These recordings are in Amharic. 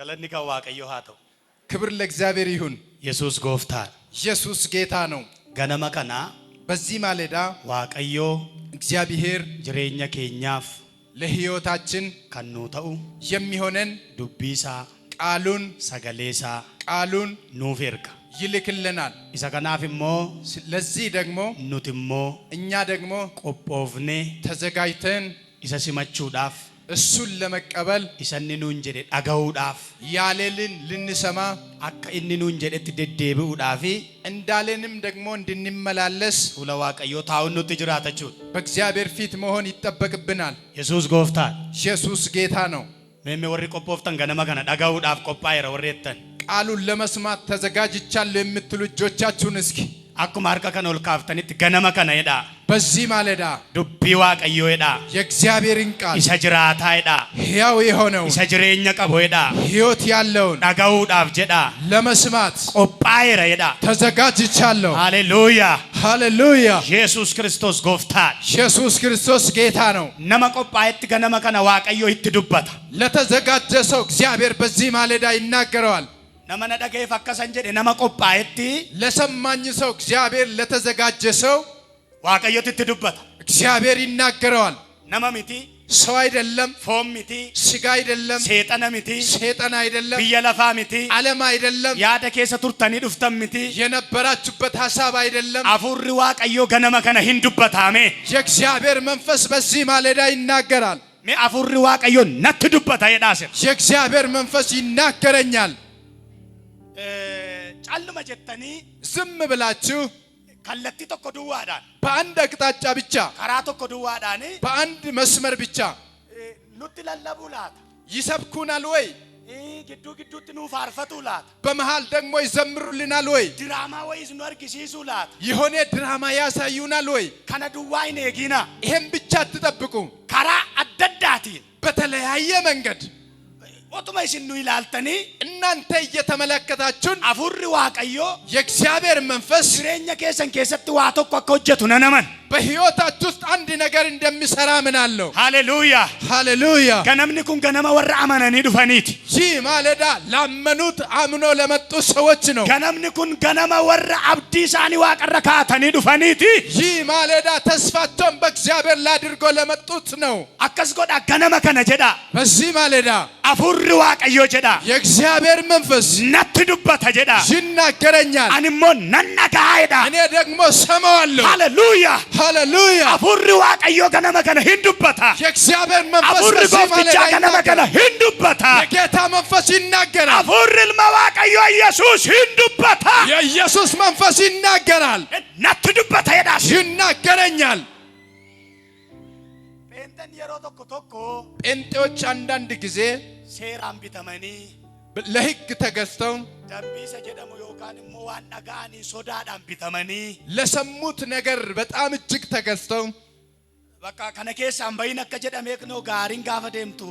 ገለኒ ከዋቀዮ ሃቶ ክብር ለእግዚአብሔር ይሁን። ኢየሱስ ጎፍታን ኢየሱስ ጌታ ነው። ገነመ ከና በዚህ ማለዳ ዋቀዮ እግዚአብሔር ጅሬኛ ኬኛፍ ለሕይወታችን ከኑ ተኡ የሚሆነን ዱቢሳ ቃሉን ቃሉን ኑፌርካ ይልክልናል። ኢሳ ከናፍሞ ለዚህ ደግሞ ኑትሞ እኛ ደግሞ ቆጶፍኔ ተዘጋጅተን ኢሳ ሲመቹዳፍ እሱን ለመቀበል ኢሰኒ ኑን ጀደ ዳጋውዳፍ ያለልን ልንሰማ አካ ኢኒ ኑን ጀደት ደደብኡዳፊ እንዳለንም ደግሞ እንድንመላለስ ፉለ ዋቀዮ ታውን ኑት ጅራተቹ በእግዚአብሔር ፊት መሆን ይጠበቅብናል። ኢየሱስ ጎፍታን ኢየሱስ ጌታ ነው። ሜሜ ወሪ ቆጶፍተን ገነመ ከና ዳጋውዳፍ ቆጳይረ ወሬተን ቃሉን ለመስማት ተዘጋጅቻለሁ የምትሉ እጆቻችሁን እስኪ አኩማ አርካ ከኖል ካፍተኒት ገነመ ከና ይዳ በዚህ ማለዳ ዱቢ ዋቀዮ ይዳ የእግዚአብሔርን ቃል ኢሳ ጅራታ ይዳ ሕያው የሆነው ኢሳ ጅሬኛ ቀቦ ይዳ ሕይወት ያለውን ዳጋውዳፍ ጀዳ ለመስማት ቆጳይረ ይዳ ተዘጋጅቻለሁ። ሃሌሉያ ሃሌሉያ። ኢየሱስ ክርስቶስ ጎፍታን ኢየሱስ ክርስቶስ ጌታ ነው። ነመ ቆጳይት ገነመ ከና ዋቀዮ ይትዱበታ ለተዘጋጀ ሰው እግዚአብሔር በዚህ ማለዳ ይናገረዋል። ነመ ነደገይ ፈከሰን ጀደ ነመ ቆጳይት ለሰማኝ ሰው እግዚአብሔር ለተዘጋጀ ሰው ዋቀዮ ይትዱበታ እግዚአብሔር ይናገረዋል። ነመ ሚቲ ሰው አይደለም፣ ፎም ሚቲ ስጋ አይደለም፣ ሰይጣን ሚቲ ሰይጣን አይደለም፣ ብየለፋ ሚቲ ዓለም አይደለም፣ ያደ ከሰ ቱርተኒ ዱፍተም ሚቲ የነበራችሁበት ሐሳብ አይደለም። አፉሪ ዋቀዮ ገነመ ከና ሂንዱበታ አሜን። የእግዚአብሔር መንፈስ በዚህ ማለዳ ይናገራል። ሜ አፉሪ ዋቀዮ ነትዱበታ የዳሰ የእግዚአብሔር መንፈስ ይናገረኛል። ጫልመ ጀተኒ ዝም ብላችሁ ከለቲ ተኮ ዱዋዳን በአንድ አቅጣጫ ብቻ ከራ ተኮ ዱዋዳን በአንድ መስመር ብቻ ኑት ለለቡላት ይሰብኩናል ወይ? ግዱ ግዱት ኑ ፋርፈቱላት በመሃል ደግሞ ይዘምሩልናል ወይ? ድራማ ወይስ ኖርክሲሱላት የሆነ ድራማ ያሳዩናል ወይ? ከነ ዱዋይኔ ጊና ይሄን ብቻ አትጠብቁ። ከራ አደዳቲ በተለያየ መንገድ ኦቶማይሽን ኑ ይላልተኒ እናንተ እየተመለከታችሁን አፉሪ ዋቀዮ የእግዚአብሔር መንፈስ ጅሬኛ ከሰን ከሰት ዋተኮ አከውጀቱ ነነመን በሕይወታችሁ ውስጥ አንድ ነገር እንደሚሰራ ምን አለው? ሃሌሉያ ሃሌሉያ። ገነምኒ ኩን ገነመ ወራ አመነኒ ዱፈኒት ይህ ማለዳ ላመኑት አምኖ ለመጡ ሰዎች ነው። ገነምኒ ኩን ገነመ ወራ አብዲሳኒ ዋቀረካተኒ ዱፈኒት ይህ ማለዳ ተስፋቸውን በእግዚአብሔር ላድርጎ ለመጡት ነው። አከስ ጎዳ ገነመ ከነ ጀዳ በዚህ ማለዳ አፉሪ ዋቀዮ ጀዳ የእግዚአብሔር መንፈስ ነትዱበታ ጀዳ ይናገረኛል። አንሞ ነነጋይዳ እኔ ደግሞ ሰማዋለሁ። ሃሌሉያ ሃሌሉያ። አፉሪ ዋቀዮ ገነመ ከነ ሂንዱበታ የእግዚአብሔር መንፈስ አፉሪ በዚህ ጎፍቻ ማለዳ ገነመ ከነ ሂንዱበታ የጌታ መንፈስ ይናገራል። አፉሪ ልመዋቀዮ ኢየሱስ ሂንዱበታ የኢየሱስ መንፈስ ይናገራል። ነትዱበታ የዳሽ ይናገረኛል። ጴንጤን የሮ ቶኮ ቶኮ ጴንጤዎች አንዳንድ ጊዜ ሴራን ቢተመኒ ለሕግ ተገዝተው ደምቢሰ ጀደሙ ዮካን ሞ ዋና ጋኒ ሶዳዳን ቢተመኒ ለሰሙት ነገር በጣም እጅግ ተገዝተው በቃ ከነኬሳን በይነከ ጀደሜክ ነው ጋሪን ጋፈ ደምቱ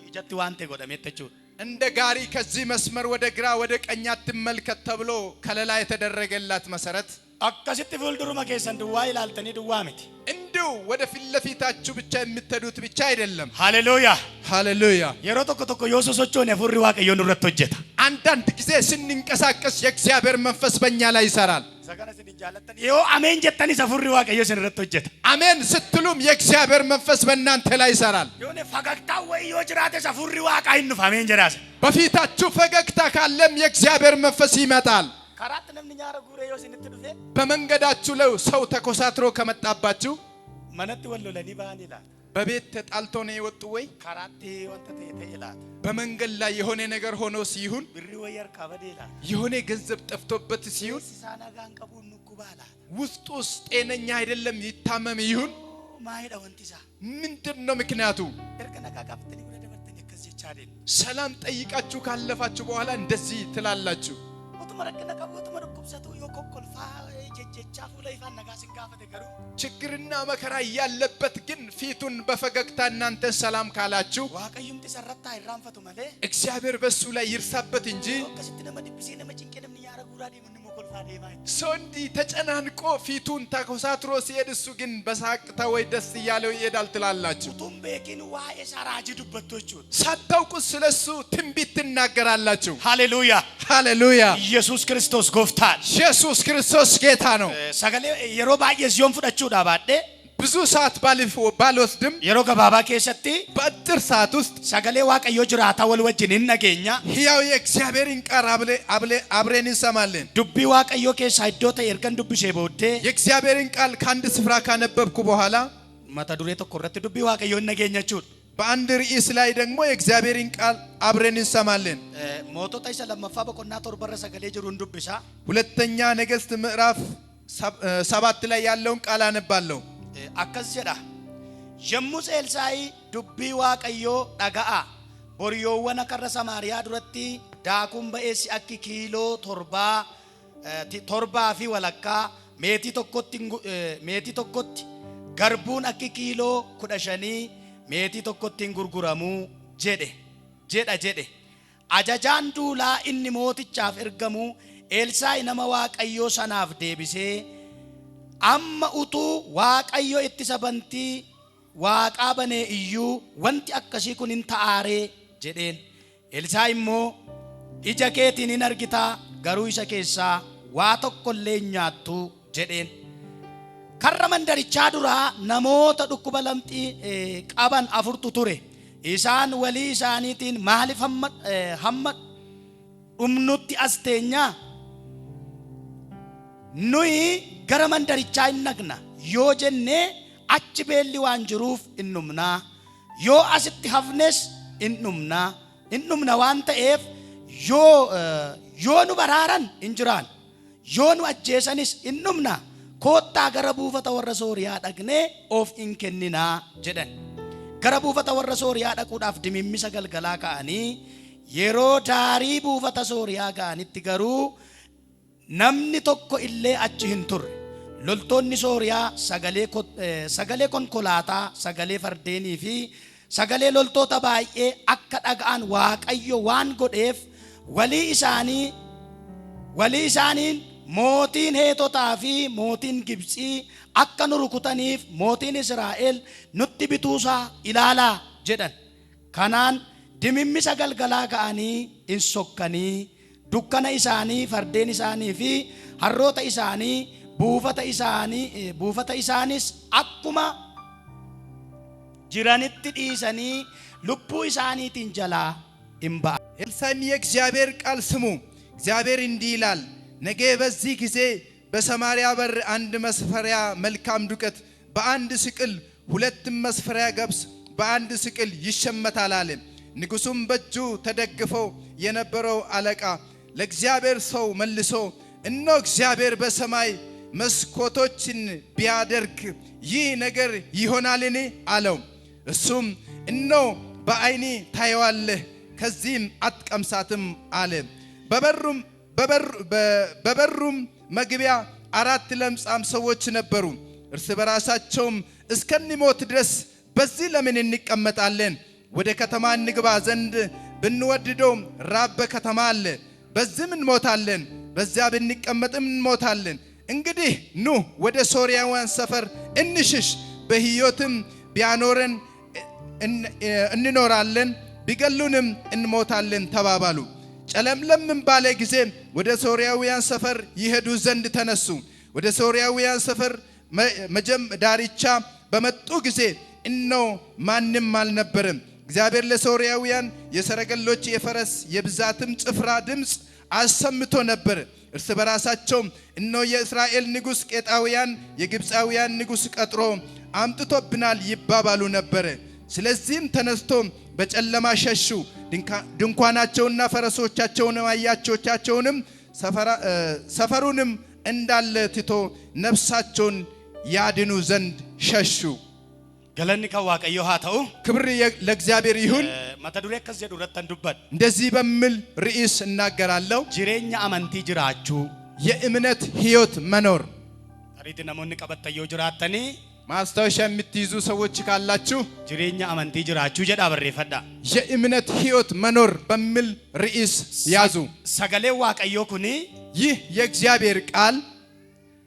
ይጀት ዋንቴ ጎደሜተቹ እንደ ጋሪ ከዚህ መስመር ወደ ግራ ወደ ቀኝ አትመልከት ተብሎ ከለላ የተደረገላት መሰረት አከሲት ፍልዱሩመ ከሰን ዱዋ ይላልተኒ ዱዋሚት እንዲሁ ወደ ፊት ለፊታችሁ ብቻ የምትሄዱት ብቻ አይደለም። ሃሌሉያ ሃሌሉያ። የሮ ቶኮ ቶኮ ዮሶሶቾን የፉሪ ዋቀዮ ኑረት ወጀታ አንዳንድ ጊዜ ስንንቀሳቀስ የእግዚአብሔር መንፈስ በእኛ ላይ ይሰራል። ሰገነ ሲንጃለተን ይሄው አሜን ጀተኒ ሰፉሪ ዋቀዮ ሲንረት ወጀታ አሜን ስትሉም የእግዚአብሔር መንፈስ በእናንተ ላይ ይሰራል። የሆነ ፈገግታ ወይ ዮጅራተ ሰፉሪ ዋቃ ይንፋ አሜን ጀራሰ በፊታችሁ ፈገግታ ካለም የእግዚአብሔር መንፈስ ይመጣል። ካራት ነምንኛ ረጉሬ ዮሲንትዱፌ በመንገዳችሁ ላይ ሰው ተኮሳትሮ ከመጣባችሁ መነት ወሎ ለሊባን ይላል በቤት ተጣልቶ ነው የወጡ ወይ ካራት ወንተተ ይላል በመንገድ ላይ የሆነ ነገር ሆኖ ሲሆን ብሪ ወየር ካበደ ይላል የሆነ ገንዘብ ጠፍቶበት ሲሆን ሲሳናጋን ቀቡን ንኩባላ ውስጡስ ጤነኛ አይደለም ይታመም ይሁን ማይዳ ወንቲሳ ምንድነው ምክንያቱ? እርቀነጋ ጋፍተኒ ወደ ደበርተኝ ከዚህ ቻሌን ሰላም ጠይቃችሁ ካለፋችሁ በኋላ እንደዚህ ትላላችሁ። ወተመረቀነ ቀቡት መረቁብሰቱ ይኮኮልፋ ጀጀቻፉ ላይ ፈነጋስን ጋፈተ ገሩ ችግርና መከራ ያለበት ግን ፊቱን በፈገግታ እናንተ ሰላም ካላችሁ ዋቀዩም ተሰረታ ይራንፈቱ ማለ እግዚአብሔር በሱ ላይ ይርሳበት እንጂ ከስት ነመ ዲብሲ ነመ ጭንቀንም ያረጉ ጉራዴ ምን ሞኮልፋ ደማ ሰው እንዲህ ተጨናንቆ ፊቱን ተኮሳትሮ ሲሄድ እሱ ግን በሳቅታ ወይ ደስ እያለው ይሄዳል ትላላችሁ። ቱም ቤኪን ዋኤ ሰራጅ ዱበቶቹ ሳታውቁ ስለሱ ትንቢት ትናገራላችሁ። ሃሌሉያ ሃሌሉያ። ኢየሱስ ክርስቶስ ጎፍታል። ኢየሱስ ክርስቶስ ጌታ ነው። ሰገሌ የሮ ባየ ሲዮን ፍዳቹ ዳባዴ ብዙ ሰዓት ባልወስድም የሮ ገባባ ከሰቲ በአጭር ሰዓት ውስጥ ሰገሌ ዋቀዮ ጅራታ ወልወጅን ነገኛ ሕያው የእግዚአብሔርን ቃል አብረን እንሰማለን። ዱቢ ዋቀዮ ከሳይዶተ የርከን ዱቢ ሸቦቴ የእግዚአብሔርን ቃል ከአንድ ስፍራ ካነበብኩ በኋላ ማታ ዱሬ ተቆረተ ዱቢ ዋቀዮ ነገኛችሁ በአንድ ርዕስ ላይ ደግሞ የእግዚአብሔርን ቃል አብረን እንሰማለን። ሞቶታ ይሰለመፋ በቆና ቶርበረ ሰገሌ ጅሩን ዱብሳ ሁለተኛ ነገሥት ምዕራፍ 7 ላይ ያለውን ቃል አነባለሁ። አከሰዳ ጀሙስ ኤልሳይ ዱቢ ዋቀዮ ዳጋአ ቦሪዮወነ ከረ ሰማሪያ ዱረቲ ዳኩም በኤሲ አኪ ኪሎ ቶርባ ፊ ወለካ ሜቲ ቶኮቲ ገርቡን አኪ ኪሎ ኩዳሸኒ ሜቲ ቶኮቲ ጉርጉራሙ ጄደ አጃጃን ዱላ ኢኒ ሞቲቻፍ ኤርገሙ ኤልሳይ ነመ ዋቀዮ ሰናፍ ዴቢሴ amma utu waaqayyo itti sabantii waaqaa banee iyyuu wanti akkasii kun hin ta'aaree jedheen. Elsaa'i immoo ija keetiin hin argitaa garuu isa keessaa waa tokkollee hin nyaattu jedheen. Karra mandarichaa duraa namoota dhukkuba lamxii qaban 4 ture. Isaan walii isaaniitiin maaliif hamma dhumnutti as teenyaa nuyi gara mandarichaa hin naqna yoo jennee achi beelli waan jiruuf hin dhumnaa yoo asitti hafnes hin dhumna waan ta'eef yoo nu baraaran hin jiraan yoo nu ajjeesanis hin dhumna koottaa gara buufata warra Sooriyaa dhaqnee of hin kenninaa jedhan. Gara buufata warra Sooriyaa dhaquudhaaf dimimmisa galgalaa ka'anii yeroo daarii buufata Sooriyaa ga'anitti garuu namni tokko illee achi hin turre. Loltoonni Sooriyaa sagalee konkolaataa, sagalee fardeenii fi sagalee loltoota baay'ee akka dhaga'an Waaqayyo waan godheef walii isaaniin mootiin Heetotaa fi mootiin Gibxii akka nu rukutaniif mootiin Israa'el nutti bituusaa ilaalaa jedhan. Kanaan dimimmisa galgalaa ka'anii hin sokkanii dukkana isaanii fardeen isaanii fi harroota isaanii buufata isaanis akkuma jiranitti dhiisanii lubbuu isaaniitiin jalaa hin ba'a. ኤልሳዕም የእግዚአብሔር ቃል ስሙ፣ እግዚአብሔር እንዲህ ይላል፣ ነገ በዚህ ጊዜ በሰማርያ በር 1 መስፈሪያ መልካም ዱቄት በ1 ስቅል 2 መስፈሪያ ገብስ በ1 ስቅል ይሸመታል አለ። ንጉሡም በእጁ ተደግፈው የነበረው አለቃ ለእግዚአብሔር ሰው መልሶ እነሆ እግዚአብሔር በሰማይ መስኮቶችን ቢያደርግ ይህ ነገር ይሆናልን አለው። እሱም እነሆ በዓይኔ ታየዋለህ ከዚህም አትቀምሳትም አለ። በበሩም መግቢያ 4 ለምጻም ሰዎች ነበሩ። እርስ በራሳቸውም እስከንሞት ድረስ በዚህ ለምን እንቀመጣለን? ወደ ከተማ እንግባ ዘንድ ብንወድደው ራብ በከተማ አለ፣ በዚህም እንሞታለን፣ በዚያ ብንቀመጥም እንሞታለን። እንግዲህ ኑ ወደ ሶርያውያን ሰፈር እንሽሽ፣ በሕይወትም ቢያኖረን እንኖራለን፣ ቢገሉንም እንሞታለን ተባባሉ። ጨለምለም ባለ ጊዜ ወደ ሶርያውያን ሰፈር ይሄዱ ዘንድ ተነሱ። ወደ ሶርያውያን ሰፈር ዳርቻ በመጡ ጊዜ እነሆ ማንም አልነበረም። እግዚአብሔር ለሶርያውያን የሰረገሎች የፈረስ የብዛትም ጭፍራ ድምፅ አሰምቶ ነበር። እርስ በራሳቸውም እነሆ የእስራኤል ንጉሥ ቄጣውያን የግብፃውያን ንጉሥ ቀጥሮ አምጥቶብናል ይባባሉ ነበር። ስለዚህም ተነስቶ በጨለማ ሸሹ። ድንኳናቸውና ፈረሶቻቸውን አህዮቻቸውንም ሰፈሩንም እንዳለ ትቶ ነፍሳቸውን ያድኑ ዘንድ ሸሹ። ገለኒ ከዋቀዮ ሃተው ክብር ለእግዚአብሔር ይሁን። ማተዱሬ ከዚህ ዱረተን ዱበት እንደዚህ በሚል ርዕስ እናገራለሁ። ጅሬኛ አመንቲ ጅራቹ የእምነት ህይወት መኖር። አሪት ነሞን ቀበተዮ ጅራተኒ ማስታወሻ የምትይዙ ሰዎች ካላችሁ jireenya amantii jiraachuu jedha barreeffadha. የእምነት ሕይወት መኖር በሚል ርዕስ ያዙ። Sagalee waaqayyoo kuni ይህ የእግዚአብሔር ቃል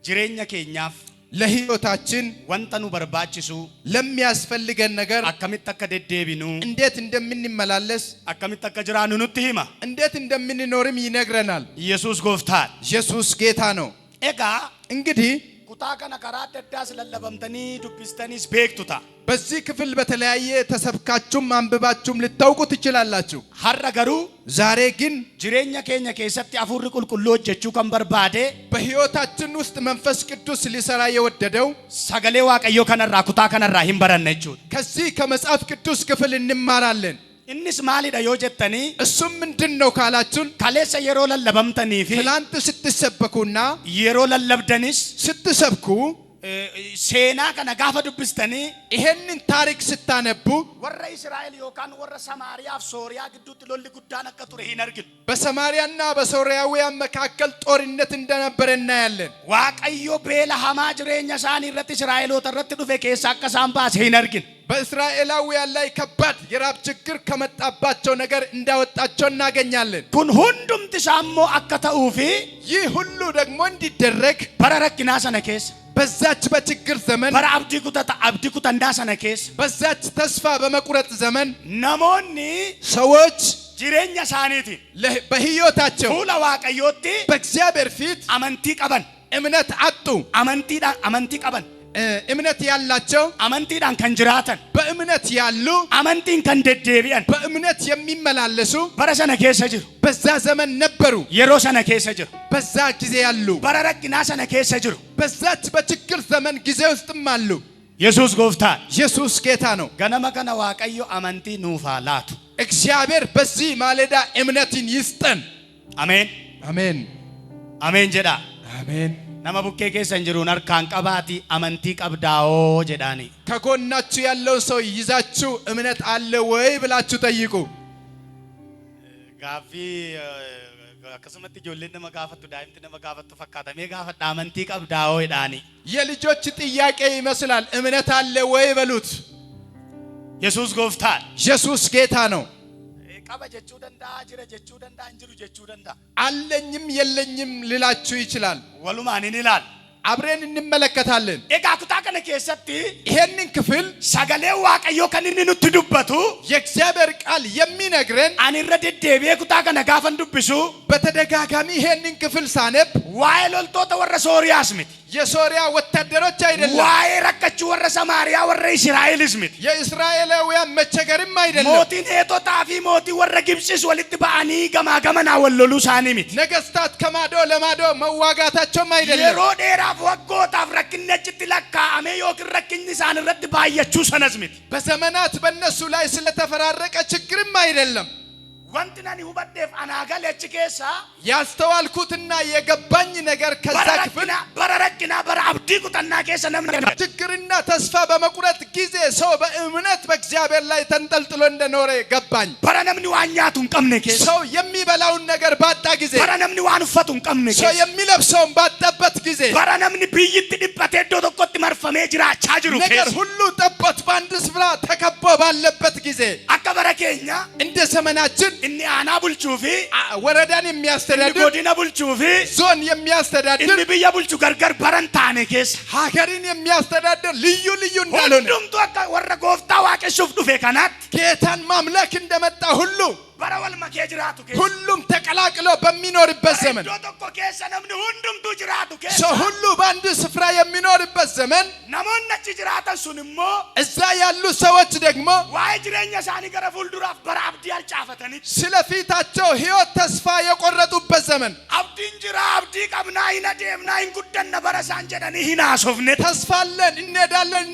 jireenya keenyaaf ለሕይወታችን wanta nu barbaachisu ለሚያስፈልገን ነገር akkamitti akka deddeebinu እንዴት እንደምንመላለስ akkamitti akka jiraannu nutti hima. እንዴት እንደምንኖርም ይነግረናል። Yesuus gooftaan. ኢየሱስ ጌታ ነው። Egaa እንግዲህ kutaa kana karaa adda addaas lallabamtanii dubbistaniis beektu ta'a. በዚህ ክፍል በተለያየ ተሰብካችሁም አንብባችሁም ልታውቁ ትችላላችሁ። Har'a garuu ዛሬ ግን jireenya keenya keessatti hafuurri qulqulluu hojjechuu kan barbaade በሕይወታችን ውስጥ መንፈስ ቅዱስ ሊሰራ የወደደው sagalee waaqayyoo kanarraa kutaa kanarraa hin baranne jechuudha. ከዚህ ከመጽሐፍ ቅዱስ ክፍል እንማራለን። Innis maalidha yoo jettanii እሱም ምንድነው ካላችሁን kaleessa yeroo lallabamtanii fi ትላንት ስትሰበኩና yeroo lallabdanis ስትሰብኩ seenaa kana gaafa dubbistanii ይሄንን ታሪክ ስታነቡ warra Israa'el yookaan warra Samaariyaaf Sooriyaa gidduutti lolli guddaan akka ture hin arginu. በሰማርያና በሶርያውያን መካከል ጦርነት እንደነበረ እናያለን። Waaqayyo beela hamaa jireenya isaanii irratti Israa'eloota irratti dhufe keessaa akka isaan baase hin arginu. በእስራኤላውያን ላይ ከባድ የራብ ችግር ከመጣባቸው ነገር እንዳወጣቸው እናገኛለን። Kun hundumti isaa immoo akka ta'uu fi ይህ ሁሉ ደግሞ እንዲደረግ bara rakkinaa sana keessa በዛች በችግር ዘመን bara abdii kutandaa sana keessa በዛች ተስፋ በመቁረጥ ዘመን namoonni ሰዎች jireenya isaaniitiin በሕይወታቸው fuula waaqayyootti በእግዚአብሔር ፊት amantii qaban እምነት አጡ። amantii qaban እምነት ያላቸው amantiidhaan kan jiraatan በእምነት ያሉ amantiin kan deddeebi'an በእምነት የሚመላለሱ bara sana keessa jiru. በዛ ዘመን ነበሩ። yeroo sana keessa jiru. በዛ ጊዜ ያሉ bara rakkinaa sana keessa jiru. በዛች በችግር ዘመን ጊዜ ውስጥም አሉ። Yesuus gooftaan. ኢየሱስ ጌታ ነው። ganama kana waaqayyo amantii nuuf haa laatu. እግዚአብሔር በዚህ ማለዳ እምነትን ይስጠን። ameen አሜን ameen jedha. አሜን። nama bukkee keessan jiruun harkaan qabaati amantii qabdaa'oo jedhaani. ከጎናችሁ ያለውን ሰው ይዛችሁ እምነት አለ ወይ ብላችሁ ጠይቁ። gaaffii akkasumatti ijoolleen nama gaafattu daa'imti nama gaafattu fakkaatamee gaafadha amantii qabdaa'oo jedhaani. የልጆች ጥያቄ ይመስላል። እምነት አለ ወይ በሉት። Yesuus gooftaan. ኢየሱስ ጌታ ነው። qaba jechuu danda'a jira jechuu danda'a hin jiru jechuu danda'a. አለኝም የለኝም ልላችሁ ይችላል። walumaan hin ilaal. አብረን እንመለከታለን። egaa kutaa kana keessatti ይሄንን ክፍል sagalee waaqayyoo kan inni nutti dubbatu የእግዚአብሔር ቃል የሚነግረን ani irra deddeebi'ee kutaa kana gaafan dubbisu በተደጋጋሚ ይሄንን ክፍል ሳነብ waa'ee loltoota warra Sooriyaas miti. የሶሪያ ወታደሮች አይደለም። waa'ee rakkachuu warra Samaariyaa warra Israa'elis miti. የእስራኤላውያን መቸገርም አይደለም። mootiin Heetotaa fi mootii warra Gibxis walitti ba'anii gamaa gamanaa wal loluu isaanii miti. ነገስታት ከማዶ ለማዶ መዋጋታቸውም አይደለም። yeroo dheeraaf waggootaaf rakkinni achitti lakkaa'amee yookiin rakkinni isaan irratti baay'achuu sanas miti. በዘመናት በእነሱ ላይ ስለተፈራረቀ ችግርም አይደለም። wanti nani hubadheef anaa galee achi keessa ያስተዋልኩትና የገባኝ ነገር ከዛ ክፍል bara rakkinaa bara abdii kutannaa keessa namni ችግርና ተስፋ በመቁረጥ ጊዜ ሰው በእምነት በእግዚአብሔር ላይ ተንጠልጥሎ እንደኖረ ገባኝ። bara namni waan nyaatu hin qabne keessa ሰው የሚበላውን ነገር ባጣ ጊዜ bara namni waan uffatu hin qabne ሰው keessa የሚለብሰውን ባጣበት ጊዜ bara namni biyyitti dhiphatee iddoo tokkotti marfamee jiraachaa jiru ነገር keessa ሁሉ ጠቦት በአንድ ስፍራ ተከቦ ባለበት ጊዜ akka bara keenya እንደ ዘመናችን inni aanaa bulchuu fi ወረዳን inni የሚያስተዳድር godina bulchuu fi ዞን የሚያስተዳድር inni biyya bulchu gargar baran taane keessa ሀገርን የሚያስተዳድር ልዩ ልዩ እንዳልሆነ hundumtu akka warra gooftaa waaqessuuf dhufe kanaatti ጌታን ማምለክ እንደመጣ ሁሉ bara wal makee jiraatu keessa ሁሉም ተቀላቅሎ በሚኖርበት ዘመን iddoo tokko keessa namni hundumtuu jiraatu ሰው keessa ሁሉ በአንድ ስፍራ የሚኖርበት ዘመን namoonni achi jiraatan sun immoo እዛ ያሉ ሰዎች ደግሞ waa'ee jireenya isaanii gara fuulduraaf bara abdii alchaafatanii ስለፊታቸው ሕይወት ተስፋ የቆረጡበት ዘመን abdiin jira abdii qabnaa hin adeemnaa hin guddanna bara isaan jedhanii hin haasofne ተስፋ አለን እንሄዳለን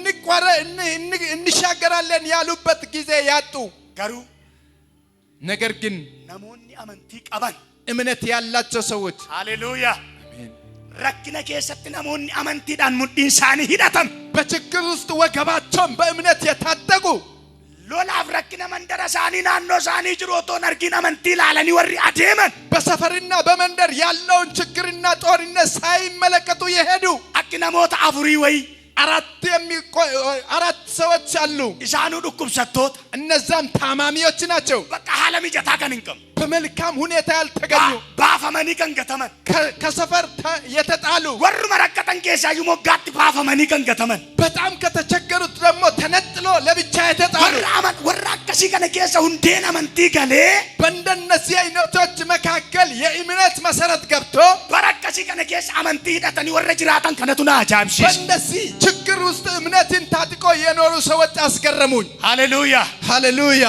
እንሻገራለን ያሉበት ጊዜ ያጡ garuu ነገር ግን namoonni amantii qaban እምነት ያላቸው ሰዎች ሃሌሉያ rakkina keessatti namoonni amantiidhaan mudhiin isaanii hidhatan በችግር ውስጥ ወገባቸውን በእምነት የታጠቁ lolaaf rakkina mandara isaanii naannoo isaanii jiru otoo hin argin amantii ilaalanii warri adeeman በሰፈርና በመንደር ያለውን ችግርና ጦርነት ሳይመለከቱ የሄዱ akki namoota afurii wayi አራት ሰዎች አሉ። ኢሳኑ ዱኩብሰቶት እነዛም ታማሚዎች ናቸው። በቃ ሐለሚ ጀታ ከንንቀም በመልካም ሁኔታ ያልተገኙ ባፈመኒ ከንገተመን ከሰፈር የተጣሉ ወር መረከተን ኬሳዩ ሞጋት ባፈመኒ ከንገተመን በጣም ከተቸገሩት ደግሞ ተነጥሎ ለብቻ የተጣሉ ወር አከሲ ከነ ኬሳ ሁንዴን አመንቲ ገሌ በእንደነዚህ አይነቶች መካከል የእምነት መሰረት ገብቶ በረከሲ ከነ ኬሳ አመንቲ ሂደተኒ ወረ ጅራታን ከነቱና አጃብሲስ በእንደዚህ ችግር ውስጥ እምነትን ታጥቆ የኖሩ ሰዎች አስገረሙኝ። ሃሌሉያ ሃሌሉያ።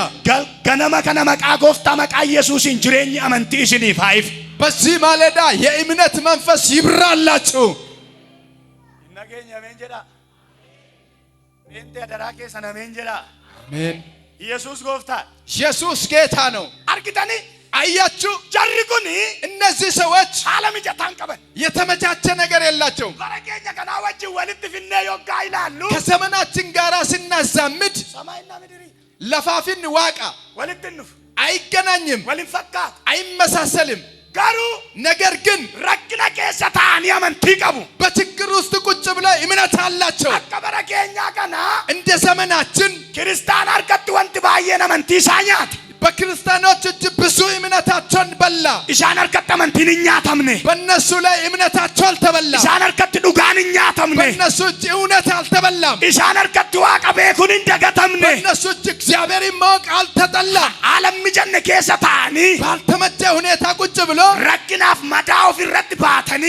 ገነመ ከነመቃ ጎፍታ መቃ ኢየሱስን ጅሬኝ አመንቲ እስኒ ፋይፍ በዚህ ማለዳ የእምነት መንፈስ ይብራላችሁ። ነገኛ መንጀዳ እንተ ደራኬ ሰነ መንጀዳ አሜን። ኢየሱስ ጎፍታ ኢየሱስ ጌታ ነው። አርግተኒ አያችሁ ጀርጉኒ እነዚህ ሰዎች ዓለም ጀታን ቀበል የተመቻቸ ነገር የላቸውም። በረከኛ ከና ወጅ ወልት ፍነ ዮጋ ይላሉ። ከዘመናችን ጋራ ስናዛምድ ሰማይና ምድሪ ለፋፊን ዋቃ ወልትንፍ አይገናኝም፣ ወልንፈካ አይመሳሰልም። ጋሩ ነገር ግን ረክነ ከሰታን ያመንቲ ቀቡ በችግር ውስጥ ቁጭ ብለው እምነት አላቸው። አከበረከኛ ከና እንደ ዘመናችን ክርስቲያን አርቀት ወንት ባየነ አመንቲ ሳኛት በክርስቲያኖች እጅ ብዙ እምነታቸውን በላ። ኢሳን አርቀት አመንቲንኛ ተምኔ በእነሱ ላይ እምነታቸው አልተበላም። ኢሳን አርቀት ዱጋንኛ ተምኔ በእነሱ እጅ እውነት አልተበላም። ኢሳን አርቀት ዋቀ ቤኩን እንደገተምኔ በእነሱ እጅ እግዚአብሔርን ማወቅ አልተጠላም። ዓለም ጀነ ከሰታኒ ባልተመቸ ሁኔታ ቁጭ ብሎ ረክናፍ መዳው ፍረት ባተኒ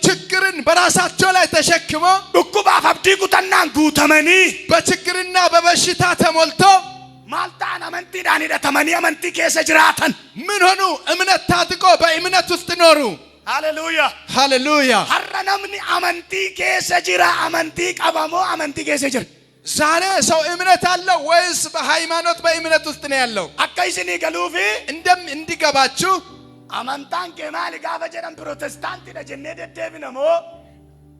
ችግርን በራሳቸው ላይ ተሸክሞ ዱኩባፍ አብዲ ጉተናን ጉተመኒ በችግርና በበሽታ ተሞልቶ ማልታን አመንቲ ዳኒዳ ተመኒ አመንቲ ከሰ ጅራተን ምን ሆኑ? እምነት ታጥቆ በእምነት ውስጥ ኖሩ። ሃሌሉያ ሃሌሉያ። ሐረነምኒ አመንቲ ከሰ ጅራ አመንቲ ቀበሞ አመንቲ ከሰ ጅራ ዛሬ ሰው እምነት አለው ወይስ በሃይማኖት በእምነት ውስጥ ነው ያለው? አካይስኒ ገሉፊ እንዲገባችሁ አመንታን ከማል ጋፈ ጀረም ፕሮቴስታንት ደጀነ ደደብነሞ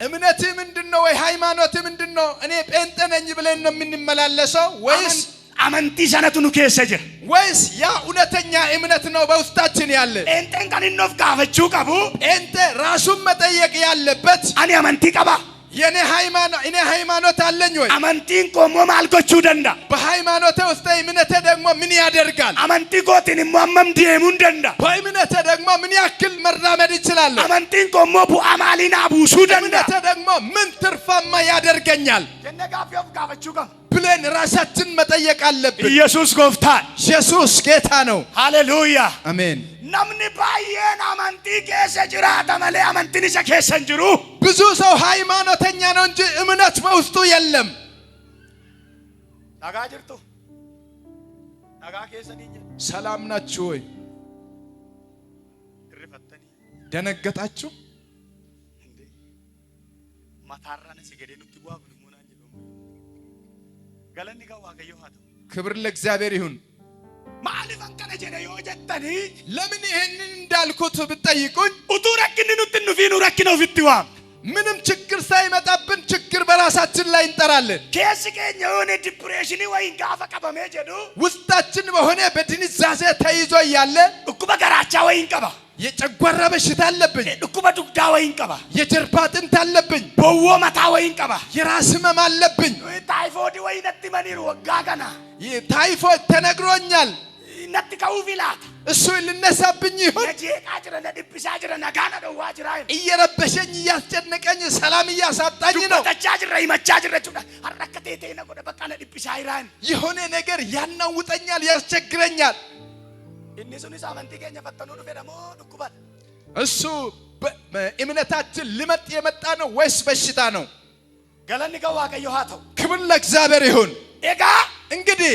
እምነት ምንድነው? ወይ ሃይማኖት ምንድነው? እኔ ጴንጤ ነኝ ብለን ነው የምንመላለሰው ወይስ አመንቲ ሰነቱኑ ከሰ ጅራ ወይስ ያ እውነተኛ እምነት ነው በውስጣችን ያለ? ጴንጤን ከንኖፍ ጋፈቹ ቀቡ ጴንጤ ራሱን መጠየቅ ያለበት አኔ አመንቲ ቀባ እኔ ሃይማኖት አለኝ ወይ? አመንቲን ቆሞ ማልጎቹ ደንዳ በሃይማኖቴ ውስጥ እምነቴ ደግሞ ምን ያደርጋል? አመንቲ ጎቲን ሞመም ዲሙን ደንዳ በእምነቴ ደግሞ ምን ያክል መራመድ ይችላል? አመንቲን ቆሞ ቡአማሊና ቡሱ ደንዳ እምነቴ ደግሞ ምን ትርፋማ ያደርገኛል የነጋፊው ጋፈቹ ቀም ብለን ራሳችን መጠየቅ አለብን። ኢየሱስ ጎፍታን ኢየሱስ ጌታ ነው። ሃሌሉያ አሜን። ነምኒ ባየን አመንቲ ከሰ ጅራ ተመለ አመንቲን ሰ ከሰን ጅሩ ብዙ ሰው ሃይማኖተኛ ነው እንጂ እምነት በውስጡ የለም። ነጋ ጅርቱ ነጋ ከሰኒኝ ሰላም ናችሁ ወይ? ትርፈተኒ ደነገጣችሁ? እንዴ ማታራነ ሲገደኑ ትጓብ ሙናኝ ገለኒ ጋር ዋቀየው ሀተ ክብር ለእግዚአብሔር ይሁን። ማሊፈን ከነ ጀነ ዮጀተኒ ለምን ይሄንን እንዳልኩት ብትጠይቁኝ ኡቱ ረክንኑ ትንፊኑ ረክነው ፍትዋ ምንም ችግር ሳይመጣብን ችግር በራሳችን ላይ እንጠራለን። ከስከኝ የሆነ ዲፕሬሽን ወይን ጋፈ ቀበመ ጀዱ ውስጣችን በሆነ በድንዛዜ ተይዞ እያለ እኩበ ገራቻ ወይን ቀባ የጨጓራ በሽታ አለብኝ፣ እኩበ ዱግዳ ወይን ቀባ የጀርባ አጥንት አለብኝ፣ በወ መታ ወይን ቀባ የራስ ህመም አለብኝ፣ ታይፎይድ ወይነት መኒር ወጋገና ታይፎይድ ተነግሮኛል። ነጥ ከውፊላት እሱ ልነሳብኝ ይሁን የጄቃ ጅረ ለድብሳ ጅረ ነጋና ደዋ ጅራይ እየረበሸኝ እያስጨነቀኝ ሰላም እያሳጣኝ ነው። ተቻ ጅረ ይመቻ ጅረ ጩዳ አረከቴቴ ነጎደ በቃ ለድብሳ ይራን የሆነ ነገር ያናውጠኛል፣ ያስቸግረኛል። እነሱን ሳመንቲ ገኘ ፈተኑ ደሞ ዱኩባት እሱ በእምነታችን ልመጥ የመጣ ነው ወይስ በሽታ ነው? ገለኒ ጋር ዋቀየው ሀተው ክብር ለእግዚአብሔር ይሁን። ኤጋ እንግዲህ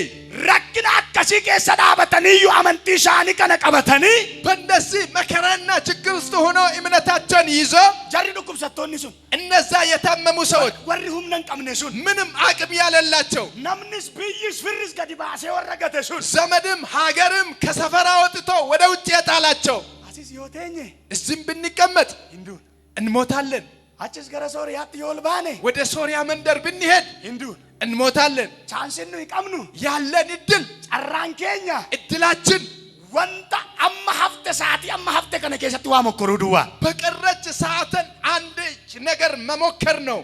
ረክና አከሲ ከሰዳበተኒዩ አመንቲ ሻኒ ከነቀበተኒ በእንደዚህ መከራና ችግር ውስጥ ሆኖ እምነታቸውን ይዞ ጀሪ ዱኩብ ሰጥቶኒ ሱን እነዛ የታመሙ ሰዎች ወሪ ሁምነን ቀምነ ሱን ምንም አቅም ያለላቸው ነምንስ ብይስ ፍርስ ገዲባሴ ወረገተ ሱን ዘመድም ሀገርም ከሰፈራ ወጥቶ ወደ ውጭ የጣላቸው አሲስ ዮቴኝ እዚህም ብንቀመጥ እንዱን እንሞታለን። አጭስ ገረ ሶሪያት ይወልባኔ ወደ ሶሪያ መንደር ብንሄድ እንዱን እንሞታለን። ቻንስኑ ይቀምኑ ያለን እድል ጨራንኬኛ እድላችን ወንታ አማ ሀፍተ ሰዓት አማ ሀፍተ ከነ ከሰት ዋ መከሩ ዱዋ በቀረች ሰዓትን አንድ ነገር መሞከር ነው።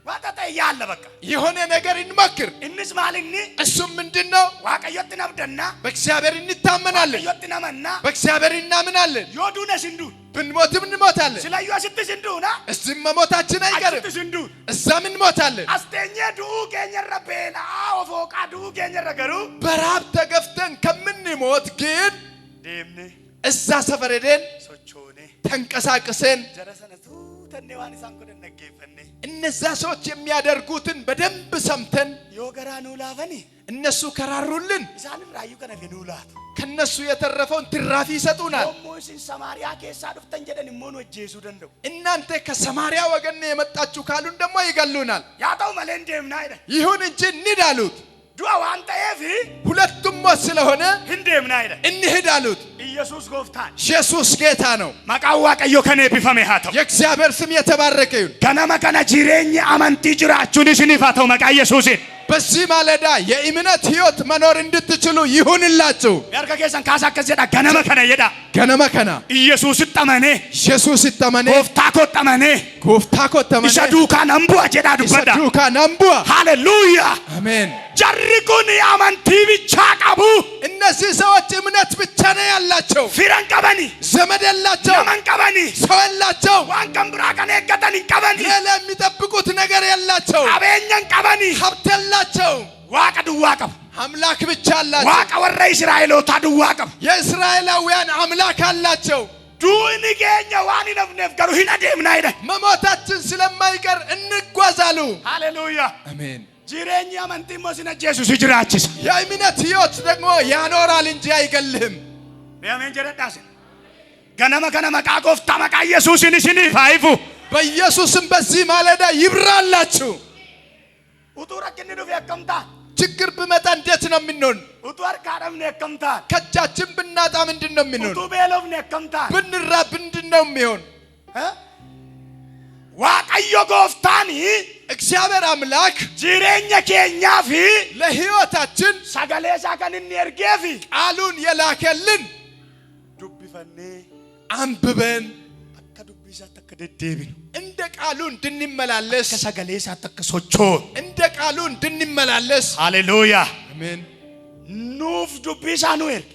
ዋጣጣ ያለ በቃ የሆነ ነገር እንሞክር። እንስ ማልኒ እሱም ምንድነው? ዋቀዮት ነብደና በእግዚአብሔር እንታመናለን። ዋቀዮት ነመና በእግዚአብሔር እናምናለን። ዮዱነስ እንዱ ብንሞትም እንሞታለን። ስለዩ አስጥስ እንዱና እዚህም መሞታችን አይቀርም። አስጥስ እንዱ እዛም እንሞታለን። አስተኛ ዱኡ ኬኘረ ቤላ ወፎቃ ዱኡ ኬኘረ ገሩ በረሃብ ተገፍተን ከምንሞት ግን ደምኔ እዛ ሰፈር ሄደን ሶቾኔ ተንቀሳቅሰን ጀረሰነቱ ተኔዋን ሳንኮደ ነገፈኔ እነዛ ሰዎች የሚያደርጉትን በደንብ ሰምተን ዮገራኑ ላፈኒ እነሱ ከራሩልን ኢሳን ራዩ ከነፈኑላት ከነሱ የተረፈውን ትራፊ ይሰጡናል። ሞሲን ሰማሪያ ከሳ ዱፍተን ጀደን ሞኖ ጄሱ ደንደው እናንተ ከሰማሪያ ወገን የመጣችሁ ካሉን ደግሞ ይገሉናል። ያጣው መለንደም ናይደ ይሁን እንጂ እንሂድ አሉት። ዱአ ዋንተ ኤፊ ሁለቱም ሞት ስለሆነ እንዴም ናይደ እንሂድ አሉት። ኢየሱስ ጎፍታን ኢየሱስ ጌታ ነው። ማቃዋ ቀዮ ከኔ ቢፈሜ ሃተው የእግዚአብሔር ስም የተባረከ ይሁን። ገናማ ከና ጂሬኝ አመንቲ ጅራችሁን ሲኒፋተው ማቃ ኢየሱስ በዚህ ማለዳ የእምነት ህይወት መኖር እንድትችሉ ይሁንላችሁ። ያርካ ከሰን ካሳ ከዘዳ ገናማ ከና የዳ ገናማ ከና ኢየሱስ ተመኔ ኢየሱስ ተመኔ ጎፍታ ኮተመኔ ኢሳዱካን አምቡአ ጀዳ ዱበዳ ኢሳዱካን አምቡአ ሃሌሉያ አሜን። ጀሪኩን ያመንቲ ብቻ ቀቡ እነዚህ ሰዎች እምነት ብቻ ነው ያላቸው። ፊራን ቀበኒ ዘመድ የላቸው፣ ለማን ቀበኒ ሰው የላቸው፣ ዋን ቀምብራ ከኔ ገተን ቀበኒ ሌላ የሚጠብቁት ነገር የላቸው፣ አበኛን ቀበኒ ሀብት የላቸው። ዋቀ ድዋቀብ አምላክ ብቻ አላቸው። ዋቀ ወረ እስራኤሎታ ድዋቀብ የእስራኤላውያን አምላክ አላቸው። ዱኒ ገኛ ዋኒ ነፍነፍ ገሩ ሂናደም ናይደ መሞታችን ስለማይቀር እንጓዛሉ። ሃሌሉያ አሜን። ጂሬኛ አመንቲ ሞሲነ ኢየሱስ ይጅራችስ የእምነት ህይወት ደግሞ ያኖራል እንጂ አይገልህም። ያሜን ጀረዳስ ገናማ ከና ማቃ ጎፍታ ማቃ ኢየሱስን ሲኒ ፋይፉ በኢየሱስም በዚህ ማለዳ ይብራላችሁ። ኡቱራ ከነዱ ያከምታ ችግር ብመጣ እንዴት ነው የምንሆን? ኡቱር ካደም ነው ያከምታ ከእጃችን ብናጣ ምንድን ነው የምንሆን? ኡቱ ቤሎፍ ነው ያከምታ ብንራብ ምንድን ነው የሚሆን? ዋቀዮ ጎፍታኒ እግዚአብሔር አምላክ ጂሬኛ ኬኛፊ ለህይወታችን ሰገሌሳ ከንን የርጌፊ ቃሉን የላከልን ዱብፈኔ አንብበን አከ ዱብሳ ተከደደቢ እንደ ቃሉ እንድንመላለስ ከሰገሌሳ ተከሶቾ እንደ ቃሉ እንድንመላለስ ሃሌሉያ አሜን። ኑፍ ዱብሳ ነው የርግ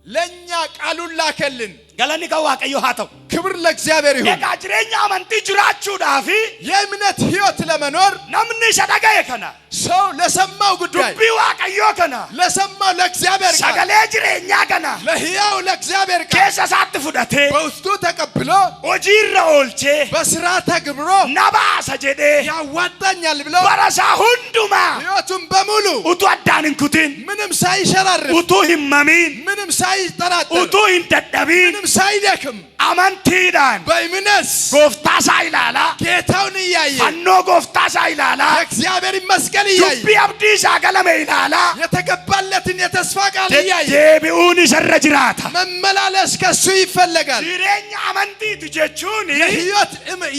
ለኛ ቃሉን ላከልን። ገለኒ ከዋቀዮ ሃተው ክብር ለእግዚአብሔር ይሁን። የጋጅሬኛ አመንቲ ጅራችሁ ዳፊ የእምነት ህይወት ለመኖር ነምን ሸደጋ የከና ሰው ለሰማው ጉዳይ ዱቢ ዋቀዮ ከና ለሰማው ለእግዚአብሔር ቃል ሰገሌ ጅሬኛ ከና ለሕያው ለእግዚአብሔር ቃል ከሰሳት ፍዳቴ በውስጡ ተቀብሎ ኦጂራ ኦልቼ በስራ ተግብሮ ነባሰ ጀዴ ያዋጣኛል ብሎ በረሳ ሁንዱማ ህይወቱን በሙሉ ኡቱ አዳንንኩቲን ምንም ሳይሸራርፍ ኡቱ ሂመሚን ምንም ሳይጠራጠር ኡቱ ሂንደደቢን ምንም ሳይደክም አመንቲዳን በእምነት ጎፍታ ሳይላላ ጌታውን እያየ ፈኖ ጎፍታ ሳይላላ የእግዚአብሔር መስቀል እያየ ዱቢ አብዲሳ ገለመ ይላላ የተገባለትን የተስፋ ቃል እያየ ደቢኡን ይሰረ ጅራታ መመላለስ ከሱ ይፈለጋል። ጂሬኛ አመንቲት ጀቹን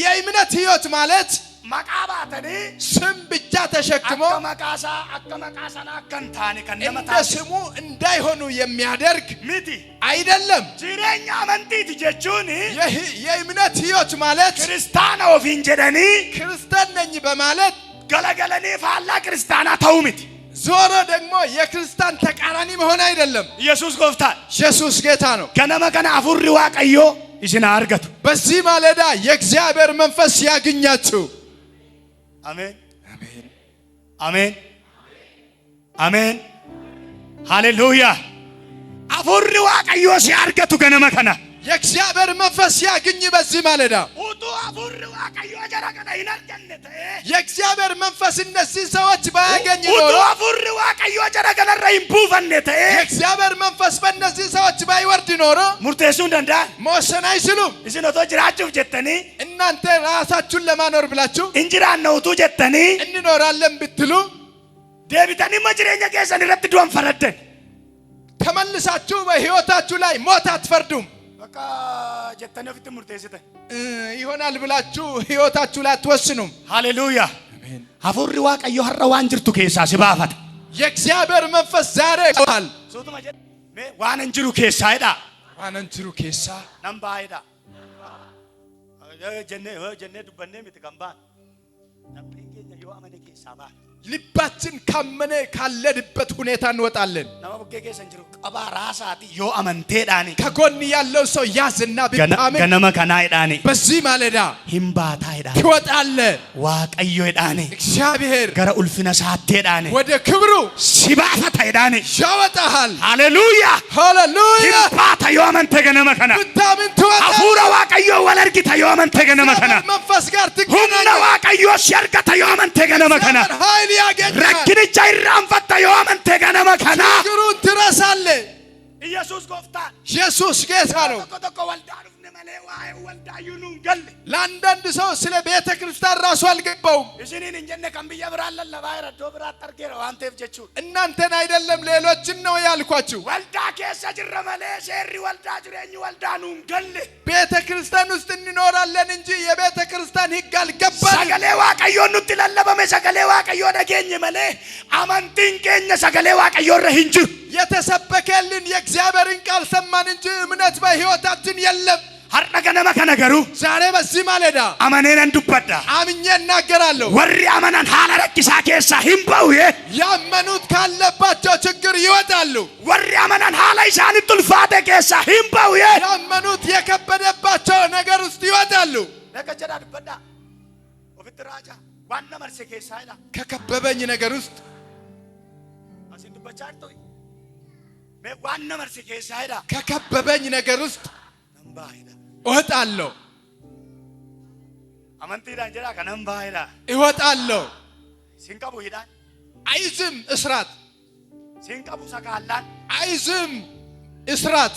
የእምነት ህይወት ማለት መቃባተኒ ስም ብቻ ተሸክሞ አከመቃሳና ከንታኒ እንደ ከነመታ ስሙ እንዳይሆኑ የሚያደርግ ሚቲ አይደለም። ጂሬኛ አመንቲት ጀቹን የእምነት ህይወት ማለት ክርስቲያና ኦፊን ጀደኒ ክርስቲያን ነኝ በማለት ገለገለኒ ፋላ ክርስቲያና ተውሚት ዞሮ ደግሞ የክርስቲያን ተቃራኒ መሆን አይደለም። ኢየሱስ ጎፍታን ኢየሱስ ጌታ ነው። ገነመ ከነ አፉሪ ዋቀዮ ይስና አርገቱ በዚህ ማለዳ የእግዚአብሔር መንፈስ ያግኛችሁ። አሜን አሜን አሜን ሃሌሉያ አፉሪ ዋቀዮ ሲያርገቱ ገነመ ከነ የእግዚአብሔር መንፈስ ያግኝ በዚህ ማለዳ ኡቱ አፉሪ ዋቀዮ ጀራከና ይናርገነተ የእግዚአብሔር መንፈስ እነዚህ ሰዎች ባያገኝ ኖሮ ኡቱ አፉሪ ዋቀዮ ጀራከና ረይምቡፈነተ የእግዚአብሔር መንፈስ በእነዚህ ሰዎች ባይወርድ ኖሮ ሙርቴሱን ደንዳ መወሰን አይችሉም። እስኖቶ ጅራችሁ ጀተኒ እናንተ ራሳችሁን ለማኖር ብላችሁ እንጅራን ነውቱ ጀተኒ እንኖራለን ብትሉ ደቢተኒ መጅሬኛ ከሰን ረድ ዱን ፈረደን ተመልሳችሁ በህይወታችሁ ላይ ሞት አትፈርዱም። በቃ ጀተነ ፍት ሙርቴስተ ይሆናል ብላችሁ ህይወታችሁ ላይ አትወስኑም። ሃሌሉያ አሜን። አፉሪ ዋቀዮ ሀራ ዋንጅርቱ ከሳ ሲባፋት የእግዚአብሔር መንፈስ ዛሬ ይቆሃል። ሶቱ ማጀ ዋን እንጅሩ ከሳ አይዳ ዋን እንጅሩ ከሳ ነምባ አይዳ ጀነ ዱበኔ ምትከምባን ነምሪንጌኛ yoo amane keessaa baana ልባችን ካመነ ካለንበት ሁኔታ እንወጣለን nama bukkee keessan jiru qabaa raasaati yoo amanteedhaani ከጎን ያለው ሰው ያዝና ቢታመን ganama kanaa edhaani በዚህ ማለዳ himbaataa edhaani ትወጣለህ waaqayyo edhaani እግዚአብሔር gara ulfina isaatti edhaani ወደ ክብሩ sibaafata edhaani ያወጣሃል haleluuyaa ሃሌሉያ himbaata yoo amante ganama kana ብታመን ትወጣለህ hafuura waaqayyo wal argita yoo amante ganama kana መንፈስ ጋር humna ትገናኛለህ waaqayyo si argata yoo amante ganama kana ኃይል ያገኛል rakkinicha irraanfatta yoo amante ganama kana ችግሩን ትረሳለህ ኢየሱስ ጎፍtaan ኢየሱስ ጌታ ነው tokko tokko waldaa dhufne malee waa'ee waldaa yunuun galle ለአንዳንድ ሰው ስለ ቤተ ክርስቲያን ራሱ አልገባውም isiniin hin jenne kan biyya biraan lallabaa jira iddoo biraatti argeera waan ta'eef jechuudha እናንተን አይደለም ሌሎችን ነው ያልኳችሁ waldaa keessa jirra malee seerri waldaa jireenyi waldaa nuun galle ቤተ ክርስቲያን ውስጥ እንኖራለን እንጂ የቤተ ክርስቲያን ሕግ አልገባንም sagalee waaqayyoon nutti lallabame sagalee waaqayyoo dhageenye malee amantiin keenya sagalee waaqayyoo irra hin jiru የተሰበከልን የእግዚአብሔርን ቃል ሰማን እንጂ እምነት በሕይወታችን የለም har'a ganama kana garuu ዛሬ በዚህ ማለዳ amaneenan dubbadha አምኜ እናገራለሁ warri amanan haala rakkisaa keessaa hin ba'uye ያመኑት ካለባቸው ችግር ይወጣሉ warri amanan haala isaanitti ulfaate keessaa hin ba'uye ያመኑት የከበደባቸው ነገር ውስጥ ይወጣሉ naga jedhaa dubbadha ofitti raajaa waan na marse keessaa ila ከከበበኝ ነገር ውስጥ asin dubbachaa jirtu mee waan na marse keessaa ila ከከበበኝ ነገር ውስጥ nan baay'ida እወጣለሁ amantiidhaan jedhaa kanan baay'ida እወጣለሁ sin qabu hidhaan አይዝም እስራት sin qabu sakaallaan አይዝም እስራት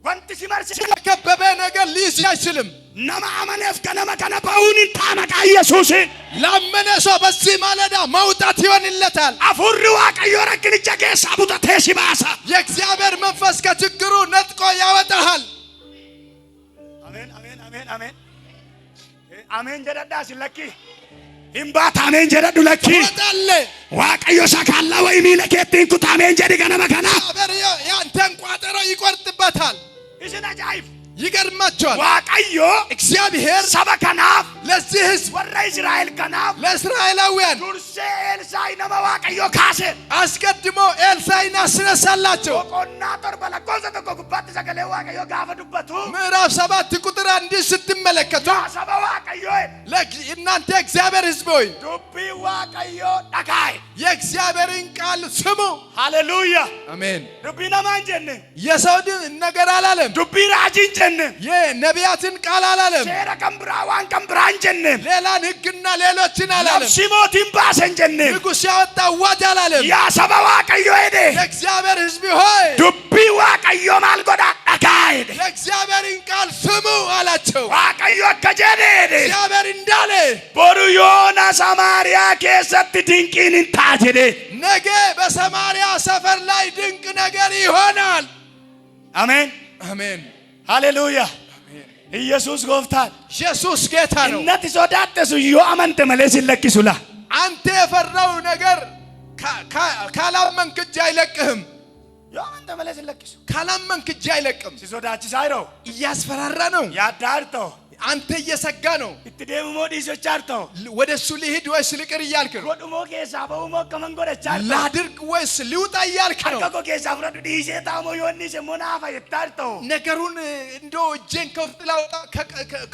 wanti si marse ስለከበበ ነገር ሊይዝ አይችልም nama amaneef ganama kana ba'uun hin taana kaa Yesuusin ላመነ ሰው በዚህ ማለዳ መውጣት ይሆንለታል hafuurri waaqayyoo rakkinicha keessaa butatee si baasa የእግዚአብሔር መንፈስ ከችግሩ ነጥቆ ያወጣሃል አሜን አሜን አሜን አሜን አሜን jedhadhaa sin lakki hin baata amen jedhadhu lakki ትወጣለህ waaqayyo sakaalla way miila keettiin kutaa amen jedhi ganama kana እግዚአብሔር ያንተን ቋጠሮ ይቆርጥበታል isin ajaa'ib ይገርማቸዋል waaqayyo እግዚአብሔር saba kanaaf ለዚህ ሕዝብ warra Israa'el kanaaf ለእስራኤላውያን dursee Elsaa'i nama waaqayyo kaase አስቀድሞ ኤልሳዕን አስነሳላቸው boqonnaa torba lakkoofsa tokko gubbaatti sagalee waaqayyo gaafa dubbatu ምዕራፍ 7 ቁጥር 1 ስትመለከቱ saba waaqayyo እናንተ እግዚአብሔር ሕዝብ ሆይ dubbii waaqayyo dhagaa'e የእግዚአብሔርን ቃል ስሙ haleluuyaa አሜን dubbii namaa hin jenne የሰው ነገር አላለም dubbii raajii hin jenne የነቢያትን ቃል አላለም seera kan biraa waan kan biraa hin jenne ሌላን ሕግና ሌሎችን አላለም labsii mootiin baase hin jenne ንጉሥ ያወጣ አዋጅ አላለም yaa saba waaqayyo jedhe የእግዚአብሔር ሕዝብ ሆይ dubbii waaqayyo maal godhaa dhagaa'e jedhe የእግዚአብሔርን ቃል ስሙ አላቸው waaqayyo akka jedhe jedhe እግዚአብሔር እንዳለ boru yoona samaariyaa keessatti dinqiin hin ta'a jedhe ነገ በሰማርያ ሰፈር ላይ ድንቅ ነገር ይሆናል አሜን አሜን haleluuyaa ኢየሱስ ጎፍtaan ኢየሱስ ጌታ ነው innati sodaattesu yoo amante malee sin lakkisu la አንተ የፈራው ነገር ካላመንክ እጅ አይለቅህም yoo amante malee sin lakkisu ካላመንክ እጅ አይለቅም si sodaachisaa jiroo እያስፈራራ ነው yaaddaa jirtoo አንተ እየሰጋ ነው itti deemu moo dhiisochaa jirtoo ወደሱ ልሂድ ወይስ ልቅር እያልክ ነው godhumoo keessaa ba'uu moo akkaman godhachaa jirtoo ላድርግ ወይስ ልውጣ እያልክ ነው harka koo keessaa fudhadhu dhiisee taa'amoo yoo inni immoo naafa jettaa jirtoo ነገሩን እንደው እጄን ከውስጥ ላውጣ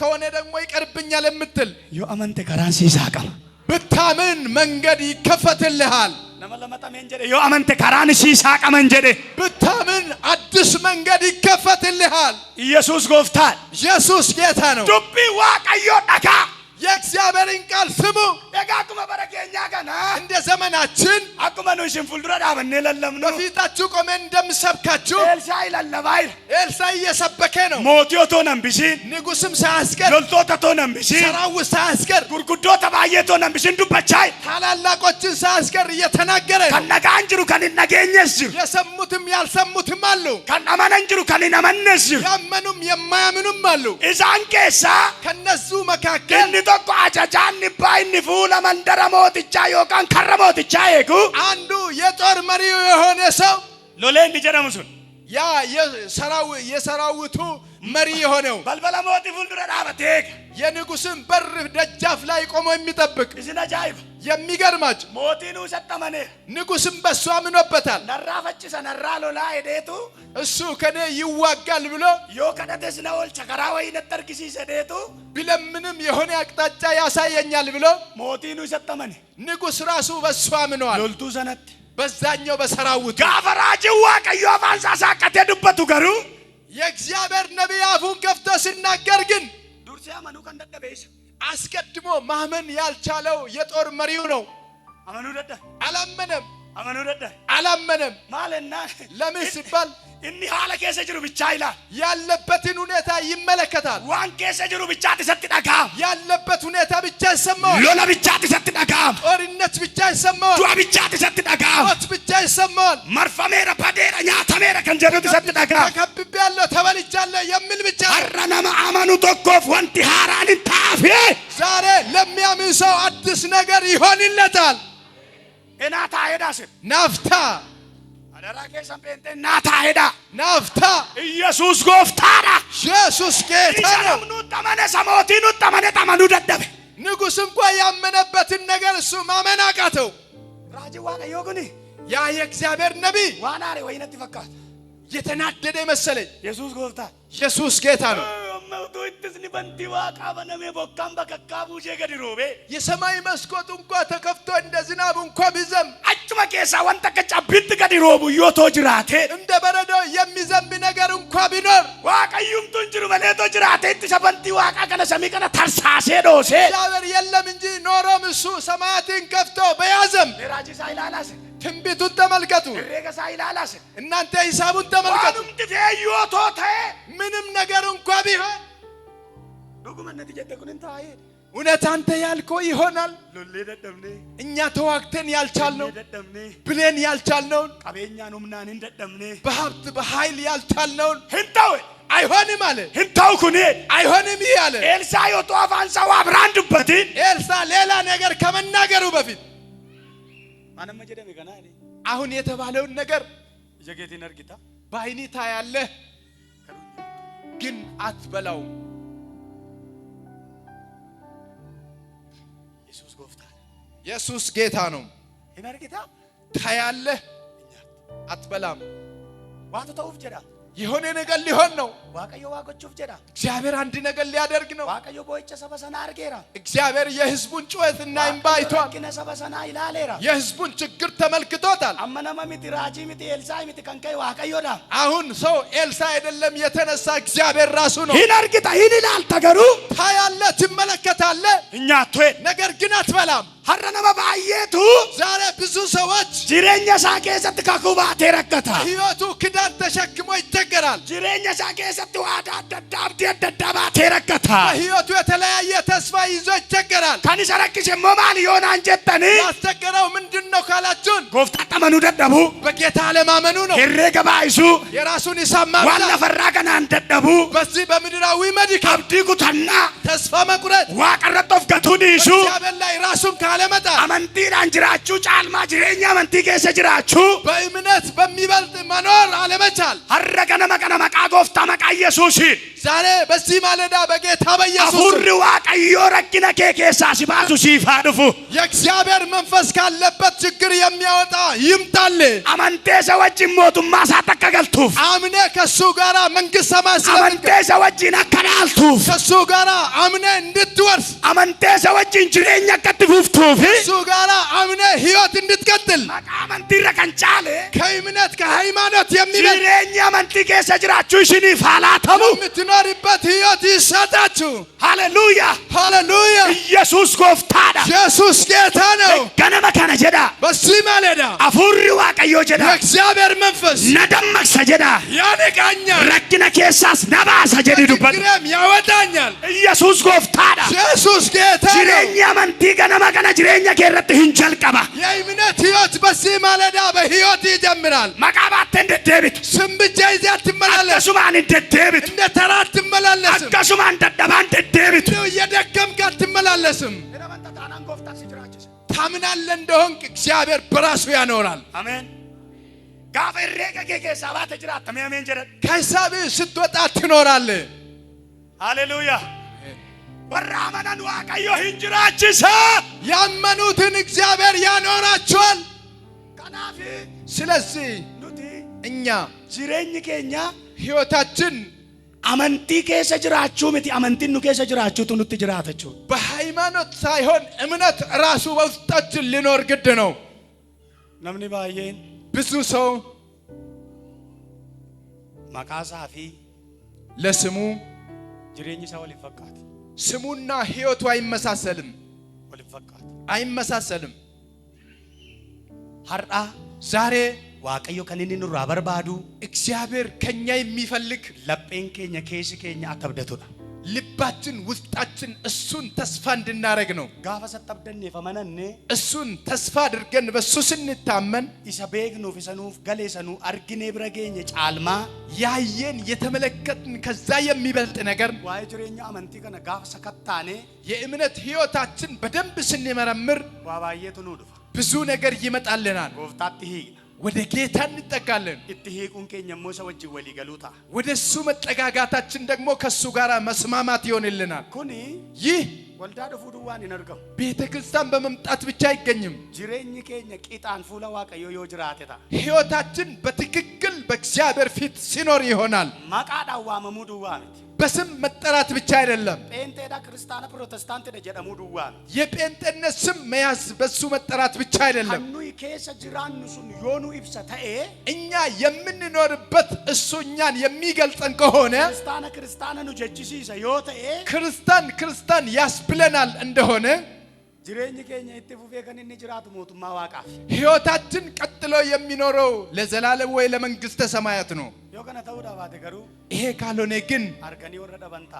ከሆነ ደግሞ ይቀርብኛል የምትል yoo amante karaan siisaa qaba ብታምን መንገድ ይከፈትልሃል nama lamatameen jedhe yoo amante karaan siisaa qaban jedhe ብታምን አዲስ መንገድ ይከፈትልሃል ኢየሱስ ጎፍtaan ኢየሱስ ጌታ ነው dubbii waaqayyoo dhagaa የእግዚአብሔርን ቃል ስሙ egaa akkuma bara keenyaa kana እንደ ዘመናችን akkuma nu isin fuuldura dhaabannee lallabnu በፊታችሁ ቆመን እንደምሰብካችሁ Elsaa'i lallabaa jira ኤልሳዕ እየሰበከ ነው mootii otoo hin hambisiin ንጉሥም ሳያስቀር loltoota otoo hin hambisiin ሰራዊት ሳያስቀር gurguddoota baay'ee otoo hin hambisiin dubbachaa jira ታላላቆችን ሳያስቀር እየተናገረ ነው kan nagaan jiru kan hin nageenyes jiru የሰሙትም ያልሰሙትም አሉ kan amanan jiru kan hin amannes jiru ያመኑም የማያምኑም አሉ isaan keessaa ከነሱ መካከል inni tokko ajajaan dhibbaa inni fuula mandara mootichaa yookaan karra mootichaa eegu አንዱ የጦር መሪው የሆነ ሰው loleen ni jedhamu sun ያ የሰራዊቱ መሪ የሆነው balbala mootii fuuldura dhaabatee የንጉሥን በር ደጃፍ ላይ ቆሞ የሚጠብቅ isin ajaa'iba የሚገርማችሁ ሞቲኑ ሰጠመኔ ንጉስም በሱ አምኖበታል። ነራ ፈጭሰ ነራ ሎላ ሄዴቱ እሱ ከኔ ይዋጋል ብሎ ዮ ከደተስ ነውል ቸከራ ወይ ነጠርክሲስ ሄዴቱ ቢለምንም የሆነ አቅጣጫ ያሳየኛል ብሎ ሞቲኑ ሰጠመኔ ንጉስ ራሱ በሱ አምኗል። ሎልቱ ሰነት በዛኛው በሰራዊቱ ጋፈራጅ ዋቀዮ አፋንሳሳ ከተዱበቱ ገሩ የእግዚአብሔር ነቢይ አፉን ከፍቶ ሲናገር ግን ዱርሲያ መኑ ከንደደበይስ አስቀድሞ ማመን ያልቻለው የጦር መሪው ነው። አመኑ ደደ አላመነም ማለና ለምን ሲባል እኒ ሐለ ከሰ ጅሩ ብቻ ይላል ያለበትን ሁኔታ ይመለከታል። ዋን ከሰ ጅሩ ብቻ ተሰጥዳጋ ያለበት ሁኔታ ብቻ ይሰማዋል። ሎላ ብቻ ተሰጥዳጋ ጦርነት ብቻ ይሰማዋል። ዱአ ብቻ ተሰጥዳጋ ሞት ብቻ ይሰማዋል። መርፈሜረ ፓዴራ ኛተሜረ ከንጀሩ ተሰጥዳጋ ተከብቤያለሁ ተበልቻለሁ የሚል ብቻ አረናማ አመኑ ተኮፍ ወንቲ ሃራን ታፊ ዛሬ ለሚያምን ሰው አዲስ ነገር ይሆንለታል። እናታ ሄዳስ ናፍታ አደራኬ ሰምፔንቴ ናታ ሄዳ ናፍታ ኢየሱስ ጎፍታራ ኢየሱስ ጌታ ነው። ነው ተመነ ሰሞቲኑ ተመነ ተመኑ ደደበ ንጉስ እንኳን ያመነበትን ነገር እሱ ማመን አቃተው። ራጂ ዋቀዮ ግን ያ የእግዚአብሔር ነቢይ ዋናሬ ወይነት ይፈካት የተናደደ መሰለኝ። ኢየሱስ ጎፍታ ኢየሱስ ጌታ ነው። መውቱ ይትስኒ በንቲ ዋቃ በነሜ ቦካም በከካቡ ጀገድሮቤ የሰማይ መስኮት እንኳን ተከፍቶ እንደ ዝናብ እንኳን ቢዘንብ አጭመ ኬሳ ወንተ ከጫቢት ገድሮቡ ዮቶ ጅራቴ እንደ በረዶ የሚዘንብ ነገር እንኳን ቢኖር ዋቀዩም ቱንጅሩ መሌቶ ጅራቴ ትሰበንቲ ዋቃ ከነ ሰሚ ከነ ተርሳሴ ዶሴ እግዚአብሔር የለም እንጂ ኖሮም እሱ ሰማያትን ከፍቶ በያዘም ራጂ ሳይላላስ ትንቢቱን ተመልከቱ። ሬገ ሳይላላስ እናንተ ሂሳቡን ተመልከቱ። ዋኑም ትፌዮቶ ተ ምንም ነገር እንኳን ቢሆን ዱጉመነት ይጀደኩን ታዬ እውነት አንተ ያልከው ይሆናል። ሎሌ ደደምኔ እኛ ተዋግተን ያልቻልነው ደደምኔ ብሌን ያልቻልነውን ቀቤኛ ነው ምናን ደደምኔ በሀብት በኃይል ያልቻልነውን ህንታው አይሆንም አለ። ህንታው ኩኔ አይሆንም ይያለ ኤልሳ ዮቶ አፋንሳው አብራንድበት ኤልሳ ሌላ ነገር ከመናገሩ በፊት ማነም ጀደም ገና አለ አሁን የተባለውን ነገር ጀጌቲ ነርጊታ በዓይኒ ታያለህ፣ ግን አትበላው። ኢየሱስ ጎፍታ ኢየሱስ ጌታ ነው። ነርጊታ ታያለህ፣ አትበላም። ዋቱ ተውፍ ጀዳ የሆነ ነገር ሊሆን ነው። ዋቀዮ ዋቆቹፍ ጀዳ እግዚአብሔር አንድ ነገር ሊያደርግ ነው። ዋቀዮ ቦይጨ ሰበሰና አርጌራ እግዚአብሔር የሕዝቡን ጩኸትና እንባ አይቷል። ከነ ሰበሰና ይላሌራ የሕዝቡን ችግር ተመልክቶታል። አመነማ ሚቲ ራጂ ሚቲ ኤልሳ ሚቲ ከንከይ ዋቀዮዳ አሁን ሰው ኤልሳ አይደለም የተነሳ እግዚአብሔር ራሱ ነው። ይናርግታ ይላል ተገሩ ታያለህ፣ ትመለከታለህ፣ እኛ ቶይ ነገር ግን አትበላም። ሀረነማ ባየቱ ዛሬ ብዙ ሰዎች ጅሬኛ ሳቄሰት ካኩባ ተረከታ ሕይወቱ ክዳን ተሸክሞ ይቸገራል። ጅሬኛ ሳቄሰት ዋዳ ደዳብቲ ደዳባ ተረከታ በሕይወቱ የተለያየ ተስፋ ይዞ ይቸገራል። ካኒሰረክሽ ሞማል ዮና አንጀተኒ ያስቸገረው ምንድነው ካላችሁን ጎፍታ ተመኑ ደደቡ በጌታ አለማመኑ ነው። ሄሬ ገባይሱ የራሱን ይሳማል። ዋላ ፈራ ገና አንደደቡ በዚህ በምድራዊ መድከም አብዲ ጉተና ተስፋ መቁረጥ ዋቀረጦፍ ገቱኒሱ እግዚአብሔር ላይ ራሱን ካለመጣ አመንቲዳን ጅራቹ ጫልማ ጅሬኛ አመንቲ ከሰ ጅራቹ በእምነት በሚበልጥ መኖር አለመቻል ሀረገነ መቀነ መቃ ጎፍታ መቃ ኢየሱስ ዛሬ በዚህ ማለዳ በጌታ በኢየሱስ አፉሪ ዋቀዮ ረግነ ከከሳ ሲባቱ ሲፋዱፉ የእግዚአብሔር መንፈስ ካለበት ችግር የሚያወጣ ይምጣል። አመንቴ ሰዎች ሞቱማ ሳተከገልቱፍ አምነ ከሱ ጋራ መንግስት ሰማይ አመንቴ ሰዎች ነከዳልቱፍ ከሱ ጋራ አምነ እንድትወርስ አመንቴ ሰዎች ጅሬኛ ከትፉፍቱፍ ከሱ ጋራ አምነ ህይወት እንድትቀጥል መቃ አመንቲ ረከንቻለ ከእምነት ከሃይማኖት የሚበልጥ ጅሬኛ አመንቲ ከሰ ጅራቹ ሽኒ ፋላተሙ የምትኖርበት ህይወት ይሰጣችሁ። ሃሌሉያ ሃሌሉያ! ኢየሱስ ጎፍታዳ ኢየሱስ ጌታ ነው። ገነመ ከነ ጀዳ በዚህ ማለዳ አፉሪ ዋቀዮ ጀዳ የእግዚአብሔር መንፈስ ነደመክሰ ጀዳ ያነቃኛል፣ ረግነ ከሳስ ነባሰ ጀዲ ዱበት ግረም ያወጣኛል። ኢየሱስ ጎፍታዳ ኢየሱስ ጌታ ነው። ጅሬኛ አመንቲ ገነመ ከነ ጅሬኛ ከረት ህንጀልቀባ የእምነት ህይወት በዚህ ማለዳ በህይወት ይጀምራል። መቃባት እንደደብት ስም ብቻ ይዘህ አትመላለስ። አከሱማን እንደደብት እንደ ተራ አትመላለስም። አከሱማን እንደደባ እንደደብት እንደው እየደከምክ አትመላለስም። ታምናለህ እንደሆንክ እግዚአብሔር በራሱ ያኖራል። አሜን። ጋፈሬ ከከሳባ ተጅራት ተመሜን ጀረ ከሂሳብ ስትወጣ ትኖራለህ። ሃሌሉያ ወራመናን ዋቀዮ ህንጅራችሰ ያመኑትን እግዚአብሔር ያኖራቸዋል። ከናፊ ስለዚህ ኑቲ እኛ ጅሬኝ ኬኛ ሕይወታችን አመንቲ ኬሰ ጅራችሁ ምቲ አመንቲኑ ኬሰ ጅራችሁ ቱኑት ጅራተችሁ በሃይማኖት ሳይሆን እምነት ራሱ በውስጣችን ሊኖር ግድ ነው። ነምኒ ባየን ብዙ ሰው መቃሳፊ ለስሙ ጅሬኝ ሰው ወልፈቃት ስሙና ሕይወቱ አይመሳሰልም፣ አይመሳሰልም። ሀርዳ ዛሬ ዋቀዮ ከነኒ ኑራ በርባዱ እግዚአብሔር ከኛ የሚፈልግ ለጴን ኬኛ ኬስ ኬኛ አከብደቱዳ ልባችን ውስጣችን እሱን ተስፋ እንድናረግ ነው። ጋፈ ሰጠብደን ፈመነኔ እሱን ተስፋ አድርገን በሱ ስንታመን ኢሰቤግኑ ፍሰኑፍ ገሌሰኑ አርግኔ ብረገኝ ጫልማ ያየን የተመለከትን ከዛ የሚበልጥ ነገር ዋይ ጅሬኛ አመንቲ ከነ ጋፈ ሰከታኔ የእምነት ሕይወታችን በደንብ ስንመረምር ዋባየቱ ኑዱ ብዙ ነገር ይመጣልናል። ጎፍታት ይሄ ወደ ጌታ እንጠጋለን። እትሄቁን ኬኛ ሞሰ ወጅ ወሊ ገሉታ ወደ እሱ መጠጋጋታችን ደግሞ ከሱ ጋር መስማማት ይሆንልናል። ኩኒ ይህ ወልዳ ደፉ ዱዋን ይነርገው ቤተ ክርስቲያን በመምጣት ብቻ አይገኝም። ጅሬኝ ኬኛ ቂጣን ፉላ ዋቀዮ ዮ ጅራቴታ ሕይወታችን በትክክል በእግዚአብሔር ፊት ሲኖር ይሆናል። ማቃዳዋ መሙዱ ዋነት በስም መጠራት ብቻ አይደለም። ጴንጤዳ ክርስቲያና ፕሮቴስታንት ደጀደሙ ዱዋን የጴንጤነት ስም መያዝ በሱ መጠራት ብቻ አይደለም። ከኑይ ኬሰ ጅራንሱን ዮኑ ኢብሰተኤ እኛ የምንኖርበት እሱ እኛን የሚገልጸን ከሆነ ክርስቲያና ኑ ጀጅሲሰ ዮተኤ ክርስቲያን ያስብለናል እንደሆነ ጅሬኝ ኬኛ ኢትፉፌ ከነኒ ጅራቱ ሞቱማ ዋቃፍ ሕይወታችን ቀጥሎ የሚኖረው ለዘላለም ወይ ለመንግስተ ሰማያት ነው። ዮከነ ተውዳ ባተ ገሩ ይሄ ካልሆነ ግን አርገኒ ወረደ በንታ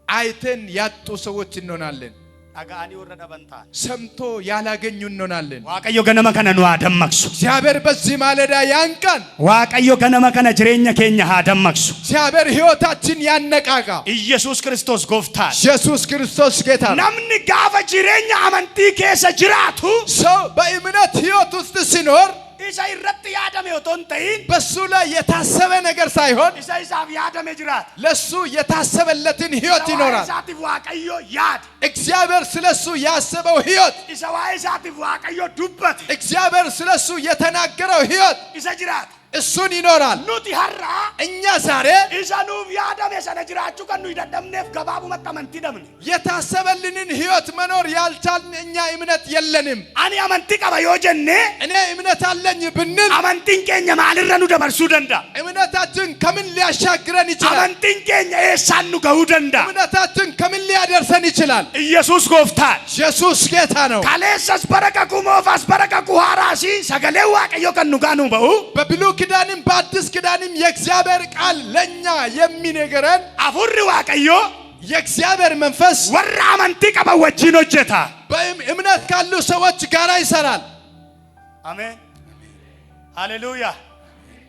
አይተን ያጡ ሰዎች እንሆናለን። አጋኒ ወረደ በንታ ሰምቶ ያላገኙ እንሆናለን። ዋቀዮ ገነመ ከነ ኑ አደመክሱ እግዚአብሔር በዚህ ማለዳ ያንቃን። ዋቀዮ ገነመ ከነ ጅሬኛ ኬኛ አደመክሱ እግዚአብሔር ሕይወታችን ያነቃቃ። ኢየሱስ ክርስቶስ ጎፍታል ኢየሱስ ክርስቶስ ጌታ ነው። ነምን ጋፈ ጅሬኛ አመንቲ ኬሰ ጅራቱ ሰው በእምነት ሕይወት ውስጥ ሲኖር ኢሳ ይረጥ ያደም የቶንተይን በሱ ላይ የታሰበ ነገር ሳይሆን ኢሳ ኢሳፍ ያደም ጅራት ለሱ የታሰበለትን ሕይወት ይኖራል። ኢሳቲፍ ዋቀዮ ያድ እግዚአብሔር ስለሱ ያሰበው ሕይወት ኢሳ ኢሳቲፍ ዋቀዮ ዱበት እግዚአብሔር ስለሱ የተናገረው ሕይወት ኢሳ ጅራት እሱን ይኖራል። ኑቲ ሀራ እኛ ዛሬ ኢሳ ኑፍ ያደም የሰነ ጅራችሁ ከኑ ይደደምኔፍ ገባቡ መጣመንቲ ደምን የታሰበልንን ሕይወት መኖር ያልቻልን እኛ እምነት የለንም። አኒ አመንቲ ቀበዮ ጀኔ እኔ እምነት አለኝ ብንል አመንቲን ኬኛ ማልረኑ ደበርሱ ደንዳ እምነታችን ከምን ሊያሻግረን ይችላል? አመንቲን ኬኛ ኤሳኑ ገው ደንዳ እምነታችን ከምን ሊያደርሰን ይችላል? ኢየሱስ ጎፍታል ኢየሱስ ጌታ ነው። ካሌሰስ በረከኩ ሞፋስ በረከኩ ሐራሲ ሰገሌ ዋቀዮ ከኑ ጋኑ በኡ በብሉይ ኪዳንም በአዲስ ኪዳንም የእግዚአብሔር ቃል ለኛ የሚነገረን አፉሪ ዋቀዮ የእግዚአብሔር መንፈስ ወራ አመንቲ ቀበ ወጂን ሆጀታ በእምነት ካሉ ሰዎች ጋር ይሰራል። አሜን ሃሌሉያ።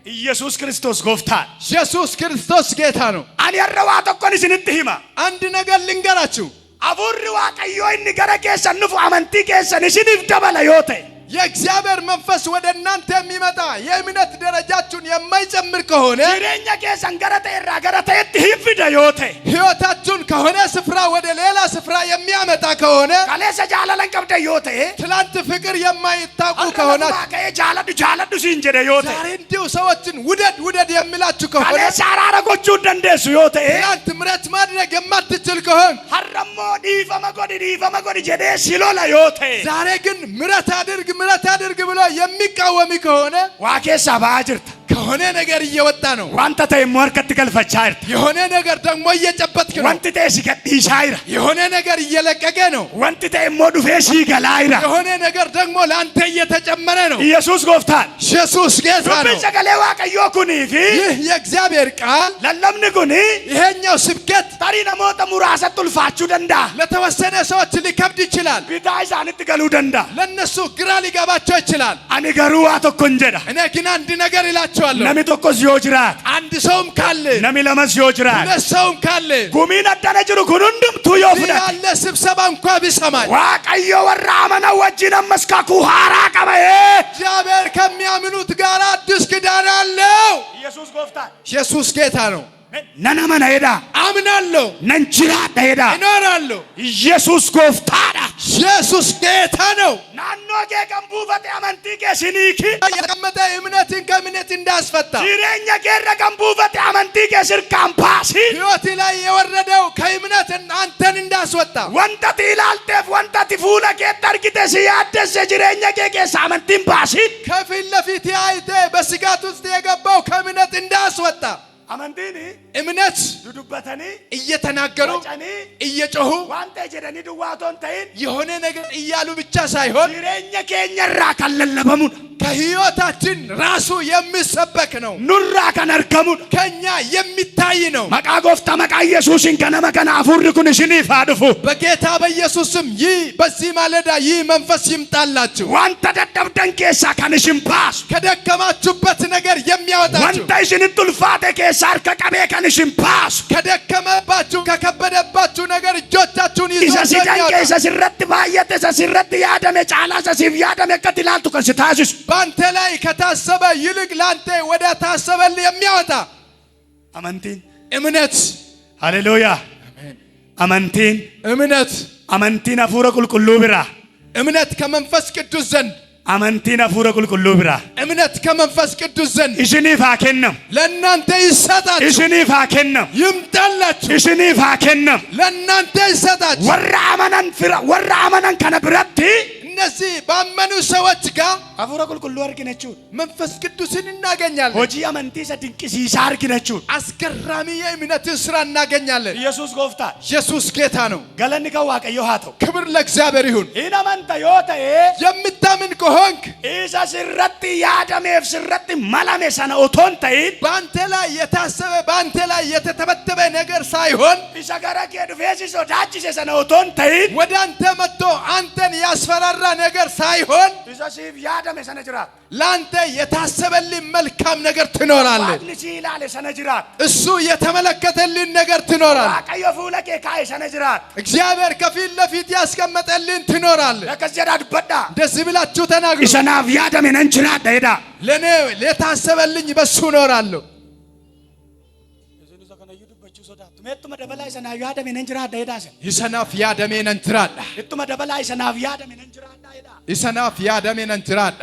ኢየሱስ ክርስቶስ ጎፍታል። ኢየሱስ ክርስቶስ ጌታ ነው። አን ያረዋ ተቆን ሲንት ሂማ አንድ ነገር ልንገራችሁ። አፉሪ ዋቀዮ እኒ ገረ ኬሰን ንፉ አመንቲ ኬሰን ሲንፍ ደበለ ዮቴ የእግዚአብሔር መንፈስ ወደ እናንተ የሚመጣ የእምነት ደረጃችሁን የማይጨምር ከሆነ ጅሬኛ ኬሰን ገረተ ይራ ገረተ ይፍደ ዮቴ ሕይወታችሁን ከሆነ ስፍራ ወደ ሌላ ስፍራ የሚያመጣ ከሆነ ካሌሰ ጃለለን ቀብደ ዮቴ ትላንት ፍቅር የማይታቁ ከሆነ ጃለዱ ሲንጀደ ዮቴ ዛሬ እንዲሁ ሰዎችን ውደድ የሚላችሁ ከሆነ ካሌሰ አራረጎቹ ደንደሱ ዮቴ ትላንት ምሕረት ማድረግ የማትችል ከሆነ ሀረሞ ዲፈመ ጎዲ ጀዴ ሲሎላ ዮቴ ዛሬ ግን ምሕረት አድርግ ብሎ የሚቃወሚ ከሆነ ዋኬሳ ባጅርት ከሆነ ነገር እየወጣ ነው። ዋንተ ተይሞ ወርከት ገልፈቻይርት የሆነ ነገር ደግሞ እየጨበጥክ ነው። ወንት ተሲ ገዲሻይራ የሆነ ነገር እየለቀቀ ነው። ወንት ተይሞ ዱፌሲ ገላይራ የሆነ ነገር ደግሞ ላንተ እየተጨመረ ነው። ኢየሱስ ጎፍታል። ኢየሱስ ጌታ ነው። በሰገሌ ዋቀዮ ኩኒፊ ይህ የእግዚአብሔር ቃል ለለምኒ ኩኒ ይሄኛው ስብከት ታሪ ነሞተ ሙራሰ ጡልፋችሁ ደንዳ ለተወሰነ ሰዎች ሊከብድ ይችላል። ቢታይ ሳንት ገሉ ደንዳ ለነሱ ግራ ሊገባቸው ይችላል። አኒ ገሩ አተኮ እንጀዳ እኔ ግን አንድ ነገር ይላችኋለሁ። ነሚ ቶኮ ዚዮ ጅራት አንድ ሰውም ካለ ነሚ ለመስ ዚዮ ጅራት ሁለት ሰውም ካለ ጉሚን አዳነ ጅሩ ኩኑንዱም ቱዮ ፍዳ ያለ ስብሰባ እንኳን ቢሰማኝ ዋቀዮ ወራ አመነ ወጂነ መስካኩ ሐራ ቀበዬ እግዚአብሔር ከሚያምኑት ጋር አዲስ ኪዳን አለው። ኢየሱስ ጎፍታል። ኢየሱስ ጌታ ነው። ነነመነ ሄዳ አምናለሁ ነንጅራዳ ሄዳ እኖራለሁ። ኢየሱስ ጎፍታዳ ኢየሱስ ጌታ ነው። ናኖ ጌቀን ቡፈቴ አመንቲ ኬሲኒኪ የተቀመጠ እምነትን ከእምነት እንዳስፈታ ጂሬኛ ጌረ ቀን ቡፈቴ አመንቲ ኬስርካን ፓሲ ሕይወት ላይ የወረደው ከእምነት አንተን እንዳስወጣ ወንተቲ ኢላልቴፍ ወንተቲ ፉለ ኬት አርጊቴ ሲያደስ ጂሬኛ ኬኬስ አመንቲን ፓሲ ከፊት ለፊት አይተ በስጋት ውስጥ የገባው ከእምነት እንዳስወጣ አመንቲኒ እምነት ዱዱበተኒ እየተናገሩ ወጨኒ እየጮሁ ዋንተ ጀደኒ ዱዋቶን ተይን የሆነ ነገር እያሉ ብቻ ሳይሆን ጂሬኛ ኬኘራ ከለለበሙን ከሕይወታችን ራሱ የሚሰበክ ነው። ኑራ ከነርከሙን ከኛ የሚታይ ነው። መቃ ጎፍታ መቃ ኢየሱስን ከነመ ከነ አፉሪ ኩን ሽኒፍ አድፉ በጌታ በኢየሱስ ስም ይህ በዚህ ማለዳ ይህ መንፈስ ይምጣላችሁ። ዋንተ ደደብደን ኬሳ ከንሽን ፓስ ከደከማችሁበት ነገር የሚያወጣችሁ ዋንተ ሽን ጡልፋቴ ኬሳ አርከ ቀቤ ከንሽን ፓስ ከደከመባችሁ ከከበደባችሁ ነገር እጆቻችሁን ኢሳ ይዞ ሲደን የሚያወጣ ኬሳ ሲረት ባየተ ሲረት ያደመ ጫላ ሲፍ ያደመ ከትላልቱ ከስታስስ በአንተ ላይ ከታሰበ ይልቅ ላንተ ወደ ታሰበል የሚያወጣ አመንቲን እምነት። ሃሌሉያ አመንቲን እምነት አመንቲን አፉረ ቁልቁሉ ቢራ እምነት ከመንፈስ ቅዱስ ዘንድ አመንቲን አፉረ ቁልቁሉ ቢራ እምነት ከመንፈስ ቅዱስ ዘንድ ኢሽኒፍ አከነም ለእናንተ ይሰጣችሁ። ኢሽኒፍ አከነም ይምጣላችሁ። ኢሽኒፍ አከነም ለእናንተ ይሰጣችሁ። ወራ አመናን ከነ ብረቲ እነዚህ ባመኑ ሰዎች ጋር አፉረ ቁልቁሉ አርግነቹ መንፈስ ቅዱስን እናገኛለን። ሆጂ አመንቲ ሰድንቅ ሲሳ አርግነቹ አስገራሚ የእምነትን ስራ እናገኛለን። ኢየሱስ ጎፍታ ኢየሱስ ጌታ ነው። ገለኒ ከዋቀዮ ሃቶ ክብር ለእግዚአብሔር ይሁን። ኢና መንተ ዮተኤ የምታምን ከሆንክ ኢሳ ሲረቲ ያደሜፍ ሲረቲ መላሜ ሰነ ኦቶን ተይን በአንተ ላይ የታሰበ በአንተ ላይ የተተበተበ ነገር ሳይሆን ኢሳ ገረኬ ዱፌሲ ሶዳቺሴ ሰነ ኦቶን ተይን ወደ አንተ መጥቶ አንተን ያስፈራራ ነገር ሳይሆን ኢሳ ሲፍ ያደሜ ሰነ ጅራት ለአንተ የታሰበልህ መልካም ነገር ትኖራለህ። ዋቅኒ ሲላሌ ሰነ ጅራት እሱ የተመለከተልን ነገር ትኖራለህ። ዋቀዮ ፉለቄ ካይ ሰነ ጅራት እግዚአብሔር ከፊት ለፊት ያስቀመጠልን ትኖራለህ። ለከዚያ ዱበዳ እንደዚህ ብላችሁ ተናግሩ። ኢሰናፍ ያደሜ ነን ጅራት ሄዳ ለኔ የታሰበልኝ በሱ እኖራለሁ። ሜቱመ ደበላ ኢሰናፍ ያደሜ ነን ጅራት ሄዳ ይሰናፍ ያደሜን እንትራዳ ኢቱመ ደበላ ኢሰናፍ ያደሜ ነን ጅራት ሄዳ ይሰናፍ ያደሜን እንትራዳ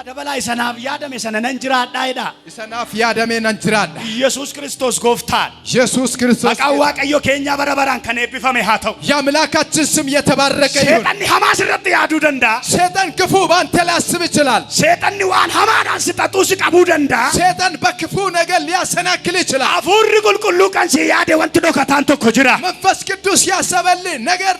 ደበላ ኢሰናፍ ያደሜ ሰነ ነን ጅራት ሄዳ ይሰናፍ ያደሜን እንትራዳ ኢየሱስ ክርስቶስ ጎፍታን ኢየሱስ ክርስቶስ መቃ ዋቀዮ ኬኛ በረበራን ከኔ ቢፈሜ ሃተው የአምላካችን ስም የተባረከ ይሁን። ሴጣን ሐማስ ረጥ ያዱ ደንዳ ሰይጣን ክፉ ባንተ ሊያስብ ይችላል። ሴጣን ዋን ሐማዳን ስጠጡ ሲቀቡ ደንዳ ሰይጣን በክፉ ነገር ሊያሰናክል ይችላል። አፉሪ ቁልቁሉ ቀን ሲያደ ወንት ዶ ከታንቶ ኮጅራ መንፈስ ቅዱስ ያሰበልህ ነገር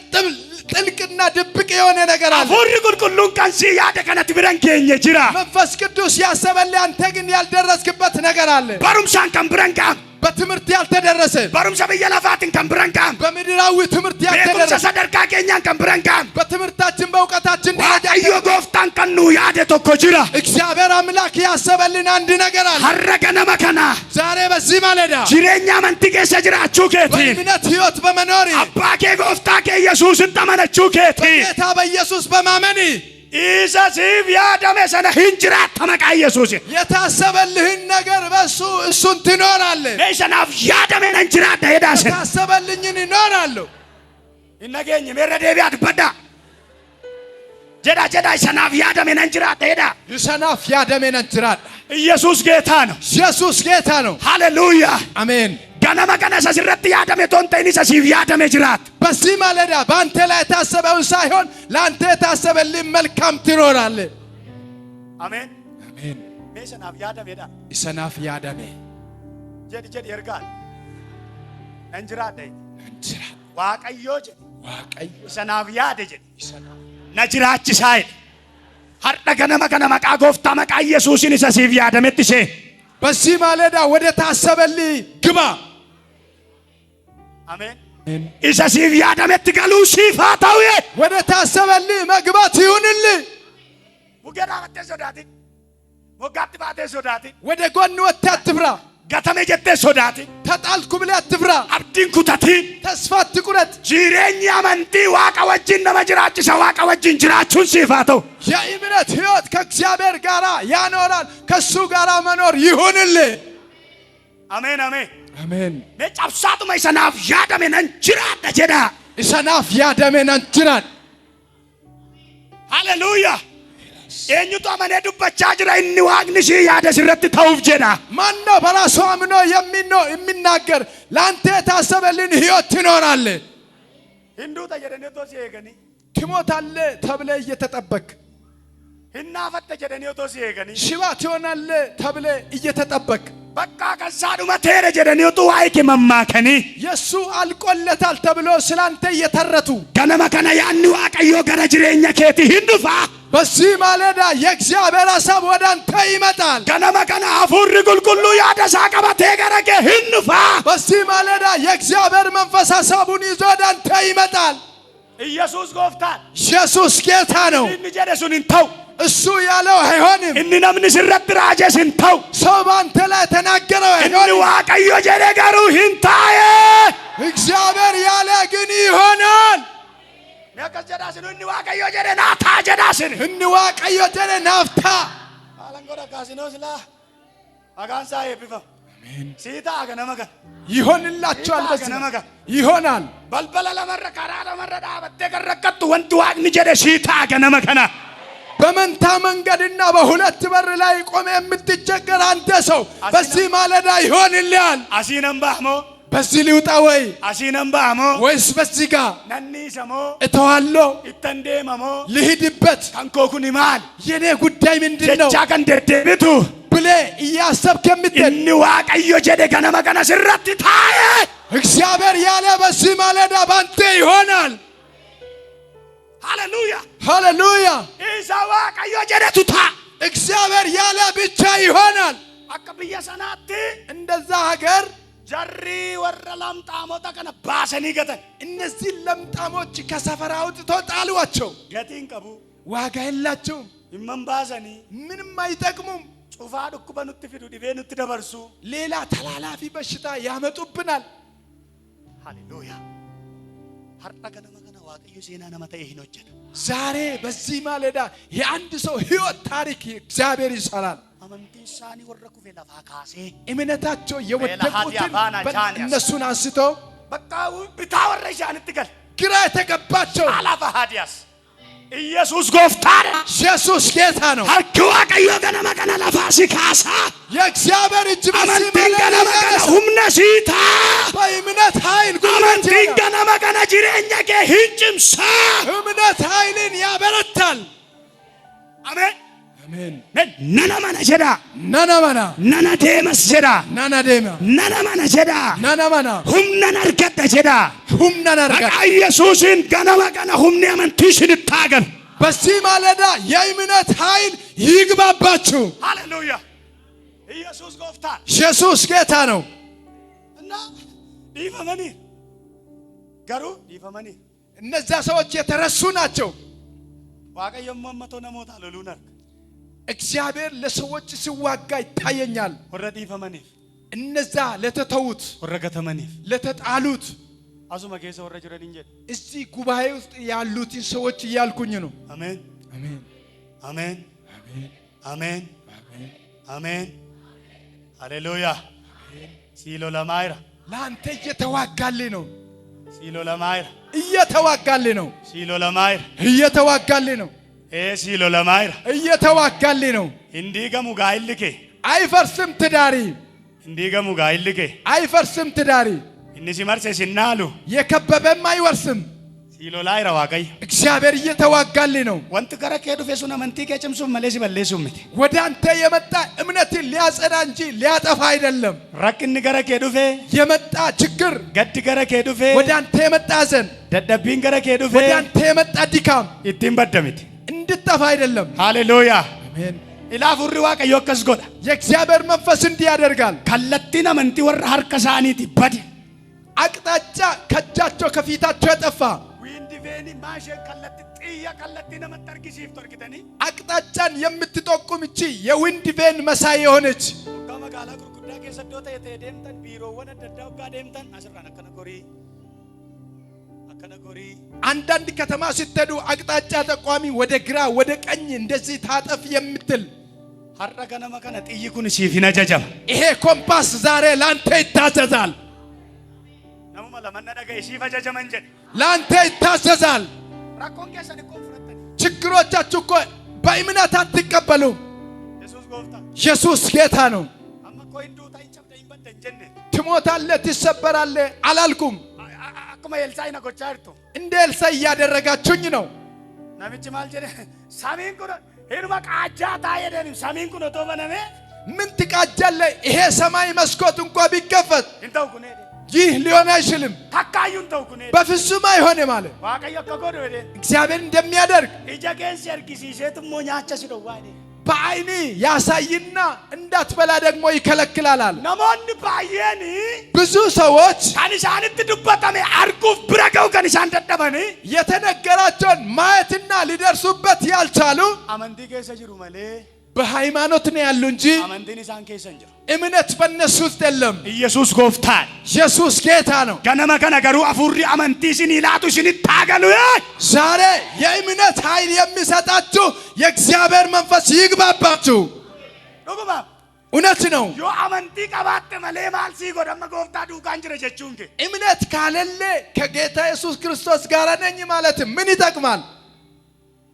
ጥልቅና ድብቅ የሆነ ነገር አለ። አፉሪ ቁልቁሉ ቀን ሲያደ ከነት ብረን ኬኘ ጅራ መንፈስ ቅዱስ ያሰበልህ አንተ ግን ያልደረስክበት ነገር አለ። በሩምሳን ቀን ብረን ቃም በትምህርት ያልተደረሰ በሩምሳ በየለፋትን ቀን ብረን ቃም በምድራዊ ትምህርት ቤቱምሳ ያልተደረሰ ሰደርካ ኬኛን ቀን ብረን ቃም በትምህርታችን በእውቀታችን ደረጃ ዋቀዮ ጎፍታን ቀኑ ያደ ቶኮ ጅራ እግዚአብሔር አምላክ ያሰበልን አንድ ነገር አለ። ሀረገነ መከና ዛሬ በዚህ ማለዳ ጅሬኛ መንቲ ኬሰ ጅራችሁ ኬቲን በእምነት ሕይወት በመኖር አባኬ ጎፍታኬ ኢየሱስን ተመነችሁ ኬቲን በጌታ በኢየሱስ በማመን ኢሳ ሲፍ ያደሜ ሰነ ሂንጅራት ተመቃ ኢየሱስ የታሰበልህን ነገር በሱ እሱን ትኖራለህ። ኢሰናፍ ያደሜ ነን ጅራት ሄዳስ የታሰበልኝን እኖራለሁ። ይነገኝ መረዴቢያት በዳ ጀዳ ኢሰናፍ ያደሜ ነን ጅራት ሄዳ ይሰናፍ ያደሜን እንትራዳ ኢየሱስ ጌታ ነው። ኢየሱስ ጌታ ነው። ሃሌሉያ አሜን። ገነመ ከነሰ ሲረት ያደሜ ቶንተይኒ ሲፍ ያደሜ ጅራት በዚህ ማለዳ በአንተ ላይ የታሰበውን ሳይሆን ለአንተ የታሰበልህ መልካም ትኖራለህ። አሜን አሜን። ኢሰናፍ ያደሜ ዳ ይሰናፍ ያደሜ ጀድ ይርጋል ነን ጅራት ደ እንትራዳ ዋቀዮ ጀ ዋቀይ ኢሰናፍ ያደ ጀ ይሰናፍ ነጅራች ሳይ ሀርደ ገነመ ከነመቃ ጎፍታ መቃ ኢየሱስን ሲፍ ያደሜ ትሴ በዚህ ማለዳ ወደ ታሰበልህ ግባ። አሜን። ኢሳ ሲፍ ያደሜ ትገሉ ሲፋታው ወደ ታሰበልህ መግባት ይሁንልህ። ሙገራ ወተ ሶዳቲ ሞጋት ባቴ ሶዳቲ ወደ ጎን ወጥተህ አትፍራ። ገተሜ ጀቴ ሶዳቲ ተጣልኩ ብለህ አትፍራ። አብዲን ኩታቲ ተስፋ አትቁረጥ። ጂሬኛ አመንቲ ዋቀ ወጅን ነመጅራጭ ዋቀ ወጅን ጅራቹን ሲፋተው የእምነት ሕይወት ከእግዚአብሔር ጋር ያኖራል። ከሱ ጋር መኖር ይሁንልህ። አሜን አሜን አሜን መጫብሳቱ ማይሰናፍ ያደመነን ጅራዳ ጀዳ ኢሰናፍ ያደመነን ጅራድ ሃሌሉያ ኤኙቱ አመኔ ዱበቻ ጅራ እኒ ዋግንሽ ያደስረት ተውፍ ጀዳ ማን ነው በራሱ አምኖ የሚናገር ለአንተ የታሰበልን ሕይወት ትኖራለህ እንዱ ተጀደኔቶ ሲገኒ ትሞታለህ ተብለህ እየተጠበቅ እናፈተ ጀደኔቶ ሲገኒ ሽባ ትሆናለህ ተብለህ እየተጠበቅ በቃ ከዛዱ መቴረ ጀደኔቶ ዋይከ መማከኒ የሱ አልቆለታል ተብሎ ስላንተ እየተረቱ ገነመ ከነ ያን ዋቀዮ ገረ ጅሬኛ ከቲ ህንዱፋ በዚህ ማለዳ የእግዚአብሔር ሐሳብ ወደ አንተ ይመጣል ገነመ ከነ አፉር ጉልጉሉ ያደሳ ቀበቴ ገረከ ህንዱፋ በዚህ ማለዳ የእግዚአብሔር መንፈስ ሐሳቡን ይዞ ወደ አንተ ይመጣል ኢየሱስ ጎፍታል ኢየሱስ ጌታ ነው እንጀደሱን እንተው እሱ ያለው አይሆንም እንነምን ሲረት ራጀስን ተው ሰው ባንተ ላይ ተናገረው እኒ አይሆንም ዋቀዮ ጀደ ገሩ ህንታዬ እግዚአብሔር ያለ ግን ይሆናል ሚያከጀዳስን እኒ ዋቀዮ ጀደ ናታ ጀዳስን እንዋቀዮ ተነ ናፍታ አለንጎዳ ካሲኖስላ አጋንሳ ይብፋ አሜን ሲታ ገነመከ ይሆንላችኋል በዚህ ይሆናል በልበለ ለመረካራ ለመረዳ በተቀረቀቱ ወንድ ዋግኒ ጀደ ሲታ ገነመከና በመንታ መንገድና በሁለት በር ላይ ቆመ የምትቸገር አንተ ሰው በዚህ ማለዳ ይሆንልሃል አሲነምባህሞ በዚህ ሊውጣ ወይ አሲነምባህሞ ወይስ በዚህ ጋር ነኒ ሰሞ እተዋለሁ ኢተንዴመሞ ልሂድበት ካንኮኩን ይማል የኔ ጉዳይ ምንድነው ጀቻ ከንደደብቱ ብለ እያሰብክ የምትል እኒ ዋቀዮ ጀደ ገነመ ከነ ሲረት ታዬ እግዚአብሔር ያለ በዚህ ማለዳ ባንተ ይሆናል ሃሌሉያ ሃሌሉያ ኢሳ ዋቀዮ ጀደ ቱታ እግዚአብሔር ያለ ብቻ ይሆናል አቀብየ ሰናቲ እንደዛ ሀገር ጀሪ ወረ ለምጣሞታ ከነ ባሰኒ ገተን እነዚህ ለምጣሞች ከሰፈራ አውጥተው ጣሏቸው ገቲን ቀቡ ዋጋ የላቸውም ይመን ባሰኒ ምንም አይጠቅሙም ጩፋ ዱኩበኑት ፊዱ ዲቤኑት ደበርሱ ሌላ ተላላፊ በሽታ ያመጡብናል ሃሌሉያ ሀርጣ ገነመ ከነ ዋቀዮ ሴና ነመተ ይህኖጀደ ዛሬ በዚህ ማለዳ የአንድ ሰው ሕይወት ታሪክ እግዚአብሔር ይሰራል አመንቲሳኒ ወረኩ ፈላፋ ካሴ እምነታቸው የወደቁትን እነሱን አንስቶ በቃው ብታወረሻን ትገል ግራ የተገባቸው አላፋ ሃዲያስ ኢየሱስ ጎፍታር ኢየሱስ ጌታ ነው ሀርኪዋ ቀዮ ገነመ ከነ ለፋሲ ካሳ የእግዚአብሔር እጅ በዚህ ገነመ ከነ ሁምነ ሲታ በእምነት ኃይል ጉልበት ገነመ ከነ ጅሬኛ ከ ህንጭምሳ እምነት ኃይልን ያበረታል አሜን አሜን ነነመነ ጀዳ ነነመና ነነዴመስ ጀዳ ነነዴማ ነነመነ ጀዳ ነነመና ሁምነን አርገደ ጀዳ ሁምነን አርገደ ኢየሱስን ገነመ ከነ ሁምነ መንቲሽን ታገል በዚህ ማለዳ የእምነት ኃይል ይግባባችሁ ሃሌሉያ ኢየሱስ ጎፍታር ኢየሱስ ጌታ ነው እና ዲፈመኒ ገሩ ዲፈመኒ እነዛ ሰዎች የተረሱ ናቸው ዋቀዮ መመቶ ነሞታ ለሉነር እግዚአብሔር ለሰዎች ሲዋጋ ይታየኛል ወረ ዲፈመኒ እነዛ ለተተውት ወረ ከተመኒ ለተጣሉት አሱመ ከሰ ወረ ጅረን እንጀ እዚህ ጉባኤ ውስጥ ያሉትን ሰዎች እያልኩኝ ነው አሜን አሜን አሜን አሜን አሜን አሜን አሜን ሃሌሉያ ሲሎ ለማይራ ለአንተ እየተዋጋልህ ነው ሲሎ ለማይራ እየተዋጋልህ ነው ሲሎ ለማይራ እየተዋጋልህ ነው ሲሎ ለማይራ እየተዋጋልህ ነው እንዲገሙ ጋይልከ አይፈርስም ትዳሪ እንዲገሙ ጋይልከ አይፈርስም ትዳሪ እነሲ መርሴ ሲናሉ የከበበም አይወርስም ሲሎ ላይራ ዋቀይ እግዚአብሔር እየተዋጋልህ ነው ወንት ገረ ከዱ ፈሱና መንቲ ከጭምሱ መለሲ በለሱም ወደ አንተ የመጣ እምነትን ሊያጸዳ እንጂ ሊያጠፋ አይደለም ረክን ገረ ከዱፈ የመጣ ችግር ገድ ገረ ከዱፈ ወደ አንተ የመጣ ዘን ደደቢን ገረ ከዱፈ ወደ አንተ የመጣ ድካም ኢቲን በደምት እንድጠፋ አይደለም ሃሌሉያ አሜን ኢላፉሪ ዋቀዮ ከስጎዳ የእግዚአብሔር መንፈስ እንዲህ ያደርጋል ከለቲና መንቲ ወረ ሀርከሳኒት በድ አቅጣጫ ከጃቸው ከፊታቸው የጠፋ ዊንዲቬኒ ማሸን ከለቲ ጥያ ከለቲና መተርጊሲፍ ተርጊተኒ አቅጣጫን የምትጠቁም እቺ የዊንድ ቬን መሳይ የሆነች ከመጋላ ጉርጉዳ ከሰዶታ የተደምተን ቢሮ ወነ ደዳው ጋር ደምተን አስራና ከነጎሪ አንዳንድ ከተማ ስትሄዱ አቅጣጫ ጠቋሚ ወደ ግራ ወደ ቀኝ እንደዚህ ታጠፍ የምትል har'a ganama kana xiyyi kun siif hin ajajama. ይሄ ኮምፓስ ዛሬ ላንተ ይታዘዛል። namuma lamanna dhagaye siif ajajaman jedhe ላንተ ይታዘዛል። rakkoon keessan እኮ fudhattani ችግሮቻችሁ እኮ በእምነት አትቀበሉም። yesus gooftaa ኢየሱስ ጌታ ነው። amma እኮ hinduu ta'in cabda hin badda hin jenne ትሞታለህ፣ ትሰበራለህ አላልኩም። akkuma ኤልሳዕ na gochaa jirtu እንደ ኤልሳዕ እያደረጋችሁኝ ነው። namichi maal jedhe samiin kun hirma qaajjaa taa'ee deemu samiin kun otoo baname ምን ትቃጃለህ? ይሄ ሰማይ መስኮት እንኳን ቢከፈት hin ta'u kun jedhe ይህ ሊሆን አይችልም። takkaayyuu hin ta'u kun jedhe በፍጹም አይሆንም አለ። waaqayyo akka godhu jedhe እግዚአብሔር እንደሚያደርግ ija keensi argisiiseetu immoo nyaacha si dhowwaa jedhe በዓይኒ ያሳይና እንዳትበላ ደግሞ ይከለክላል አለ። namoonni baay'een ብዙ ሰዎች kan isaanitti dubbatame arguuf bira ga'u kan isaan dadhabani የተነገራቸውን ማየትና ሊደርሱበት ያልቻሉ amantii keessa jiru malee በሃይማኖት ነው ያሉ እንጂ amantiin isaan keessa hin jiru እምነት በእነሱ ውስጥ የለም። ኢየሱስ ጎፍታን ኢየሱስ ጌታ ነው። ganama kana garuu afuurri amantii isinii laatu isinitti taagalu ዛሬ የእምነት ኃይል የሚሰጣችሁ የእግዚአብሔር መንፈስ ይግባባችሁ። dhuguma እውነት ነው። yoo amantii qabaatte malee maal sii godhamma gooftaa duukaan jira jechuun kee እምነት ካለለ ከጌታ ኢየሱስ ክርስቶስ ጋር ነኝ ማለት ምን ይጠቅማል?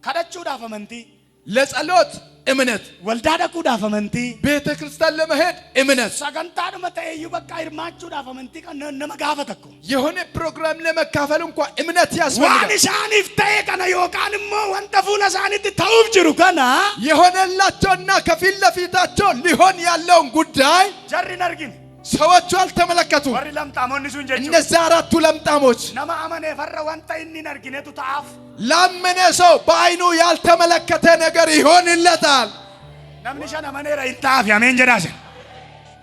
kadhachuudhaaf amantii ለጸሎት እምነት፣ waldaa dhaquudhaaf amantii ቤተ ክርስቲያን ለመሄድ እምነት፣ sagantaadhuma ta'eeyyuu bakka hirmaachuudhaaf amantii kan nama gaafataku የሆነ ፕሮግራም ለመካፈል እንኳን እምነት waan ያስፈልጋል። isaaniif ta'e kana yookaan immoo wanta fuula isaaniitti ta'uuf jiru kana የሆነላቸውና ከፊት ለፊታቸው ሊሆን ያለውን ጉዳይ jarri hin argine ሰዎቹ አልተመለከቱም። warri lamxaamoonni sun jechuudha እነዚህ አራቱ ለምጣሞች nama amaneef har'a wanta inni hin arginetu ta'aaf ላመነ ሰው በዓይኑ ያልተመለከተ ነገር ይሆንለታል። namni shan amaneera hin ta'aaf ameen jedhaase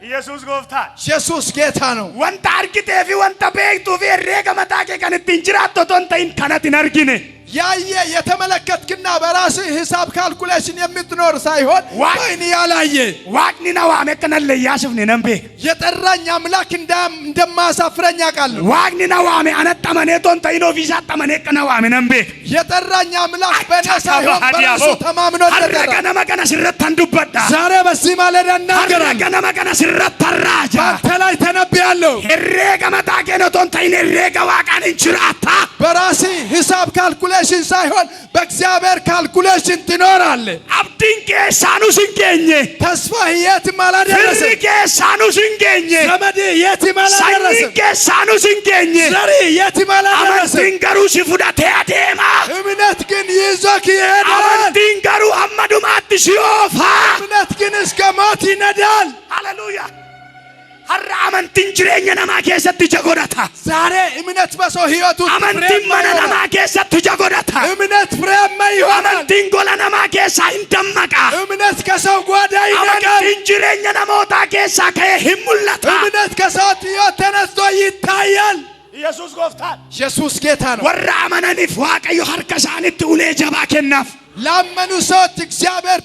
ኢየሱስ ጎፍታን ኢየሱስ ጌታ ነው። wanta argitee fi wanta beektuu fi herreega mataa kee kan ittiin jiraattu otoo hin ta'in kanatti hin argine ያየ የተመለከትክና በራስህ ሂሳብ ካልኩሌሽን የምትኖር ሳይሆን በዓይን ያላየ waaqni na waame akka nan layyaasifne nan beeka የጠራኝ አምላክ እንደማያሳፍረኝ አውቃለሁ። waaqni na waame anatti amanee otoo hin ta'in ofiisaatti amanee akka na waame nan beeka የጠራኝ አምላክ በእኔ ሳይሆን በራሱ ተማምኖ har'a እንደጠራ ganama kana sirratti han dubbadha ዛሬ በዚህ ማለዳ har'a እናገራለሁ። ganama kana sirratti harraaja በአንተ ላይ ተነብያለሁ። herreega mataa kee otoo hin ta'in herreega waaqaan hin jiraata በራስህ ሂሳብ ካልኩሌሽን ሳይሆን በእግዚአብሔር ካልኩሌሽን ትኖራለህ። abdiin keessaanus hin geenye ተስፋህ የትም አላደረሰም። firri keessaanus hin geenye ዘመድህ የትም አላደረሰም። sanyiin keessaanus hin geenye ዘርህ የትም አላደረሰም። amantiin garuu si fudhatee adeema እምነት ግን ይዞክ ይሄዳል። amantiin garuu hamma dhumaatti si oofa እምነት ግን እስከ ሞት ይነዳል። haleluuyaa har'a amantiin jireenya namaa keessatti ija godhata ዛሬ እምነት በሰው ህይወት ውስጥ amantiin mana namaa keessatti ija godhata እምነት ፍሬያማ ይሆናል። amantiin gola namaa keessaa hin dammaqa እምነት ከሰው ጓዳ ይነቃል። amantiin jireenya namootaa keessaa ka'ee hin mul'ata እምነት ከሰው ህይወት ተነስቶ ይታያል። ኢየሱስ ጎፍታን ኢየሱስ ጌታ ነው። warra amananiif waaqayyo harka isaanitti ulee jabaa kennaaf ላመኑ ሰዎች እግዚአብሔር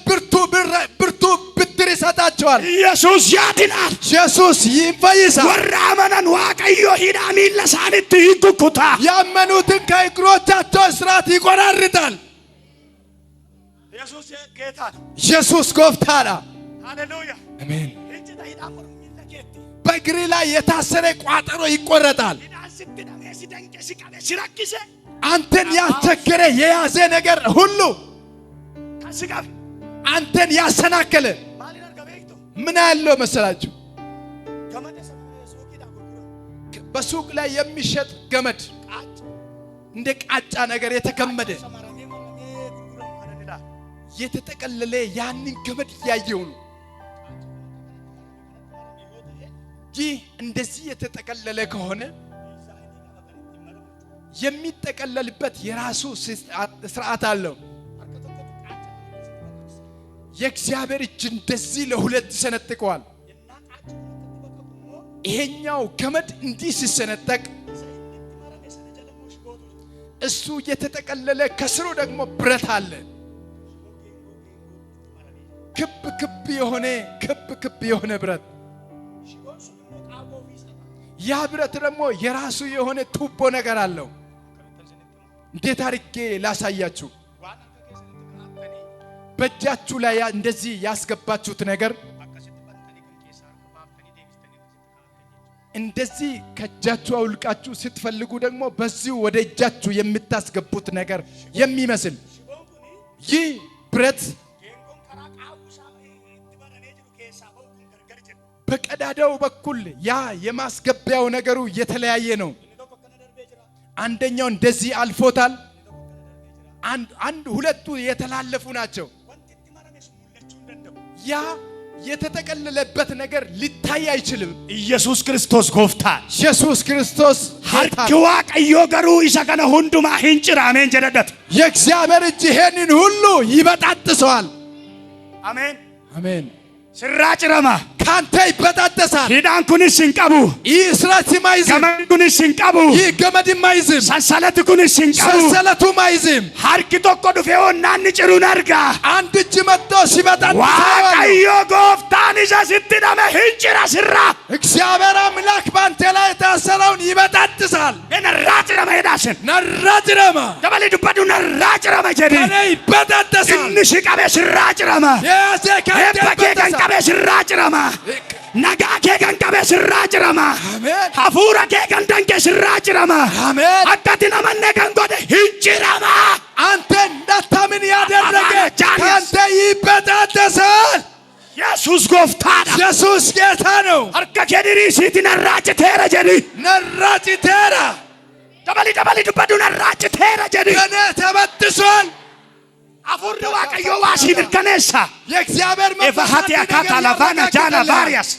ብርቱ ብትር ይሰጣቸዋል። ኢየሱስ ያድናል ኢየሱስ ይፈይሳል። warra amanan waaqayyo hidhaa miilla isaanitti hiikkukuta ያመኑትን ከእግሮቻቸው እስራት ይቆራርጣል። ኢየሱስ ጌታ ነው ኢየሱስ ጎፍታና ሃሌሉያ አሜን። እጅ ታይዳሙ ሚilla keetti በእግር ላይ የታሰረ ቋጠሮ ይቆረጣል። hidhaan sitti dhamee si danqe si qabe si rakkise አንተን ያስቸገረ የያዘ ነገር ሁሉ kan si qabe አንተን ያሰናከለ maaliin arga beektu ምን ያለው መሰላችሁ? gamada suuqiidhaan gurguramu በሱቅ ላይ የሚሸጥ ገመድ qaac እንደ ቃጫ ነገር የተገመደ samaramee mamamee gurguramu kanan ilaa የተጠቀለለ ያንን ገመድ እያየው ነው። ይህ እንደዚህ የተጠቀለለ ከሆነ የሚጠቀለልበት የራሱ ስርዓት አለው። የእግዚአብሔር እጅ እንደዚህ ለሁለት ይሰነጥቀዋል። ይሄኛው ገመድ እንዲህ ሲሰነጠቅ እሱ የተጠቀለለ ከስሩ ደግሞ ብረት አለ። ክብ ክብ የሆነ ብረት ያ ብረት ደግሞ የራሱ የሆነ ቱቦ ነገር አለው። እንዴት አድርጌ ላሳያችሁ? በእጃችሁ ላይ እንደዚህ ያስገባችሁት ነገር እንደዚህ ከእጃችሁ አውልቃችሁ ስትፈልጉ ደግሞ በዚሁ ወደ እጃችሁ የምታስገቡት ነገር የሚመስል ይህ ብረት በቀዳዳው በኩል ያ የማስገቢያው ነገሩ የተለያየ ነው። አንደኛው እንደዚህ አልፎታል። ሁለቱ የተላለፉ ናቸው። ያ የተጠቀለለበት ነገር ሊታይ አይችልም። ኢየሱስ ክርስቶስ ጎፍታ ኢየሱስ ክርስቶስ ሀርኪዋ ቀዮ ገሩ ይሰከነ ሁንዱማ ሂንጭራ አሜን ጀደደት የእግዚአብሔር እጅ ይሄንን ሁሉ ይበጣጥሰዋል። አሜን አሜን። ስራጭረማ ካንተ ይበጣጠሳል። ሂዳን ኩንስ ሲንቀቡ ይህ እስራት ማይዝም፣ ገመድ ኩንስ ሲንቀቡ ይህ ገመድ ማይዝም፣ ሰንሰለት ኩንስ ሲንቀቡ ሰንሰለቱ ማይዝም። ሀርኪ ቶኮ ዱፌው ናን ጭሩን አርጋ አንድ እጅ መጥቶ ሲበጣጥሰው ዋቀዮ ጎፍታን ይዘ ስትደመ ሂንጭራ ስራ እግዚአብሔር አምላክ ባንተ ላይ የታሰረውን ይበጣጥሳል። ነራጭረማ ሄዳስን ነራጭረማ ደበሌ ዱበዱ ነራጭረማ ጀዲ ከኔ ይበጣጠሳል። እንሽ ቀቤ ስራጭረማ የዘካንተ ቀቤ ስራጭረማ ነጋኬ ገንቀቤ ስራጭረማ አሜን። ሀፉራ ኬ ገንደንኬ ስራጭረማ አሜን። አካቲና መነ ገንጎደ ሂንጭረማ አንተ እንዳታምን ያደረገ ካንተ ይበጣጠሳል። ኢየሱስ ጎፍታዳ ኢየሱስ ጌታ ነው። አርካ ኬዲሪ ሲቲ ነራጭ ቴረ ጀዲ ነራጭ ቴራ ደበሊ ዱበዱ ነራጭ ቴረ ጀዲ ከኔ ተበጥሷል። አፉር ዋቀዮ ዋሲ ምርከነሳ የእግዚአብሔር ኤፋሃቲ አካታ ላፋና ጃና ባሪያስ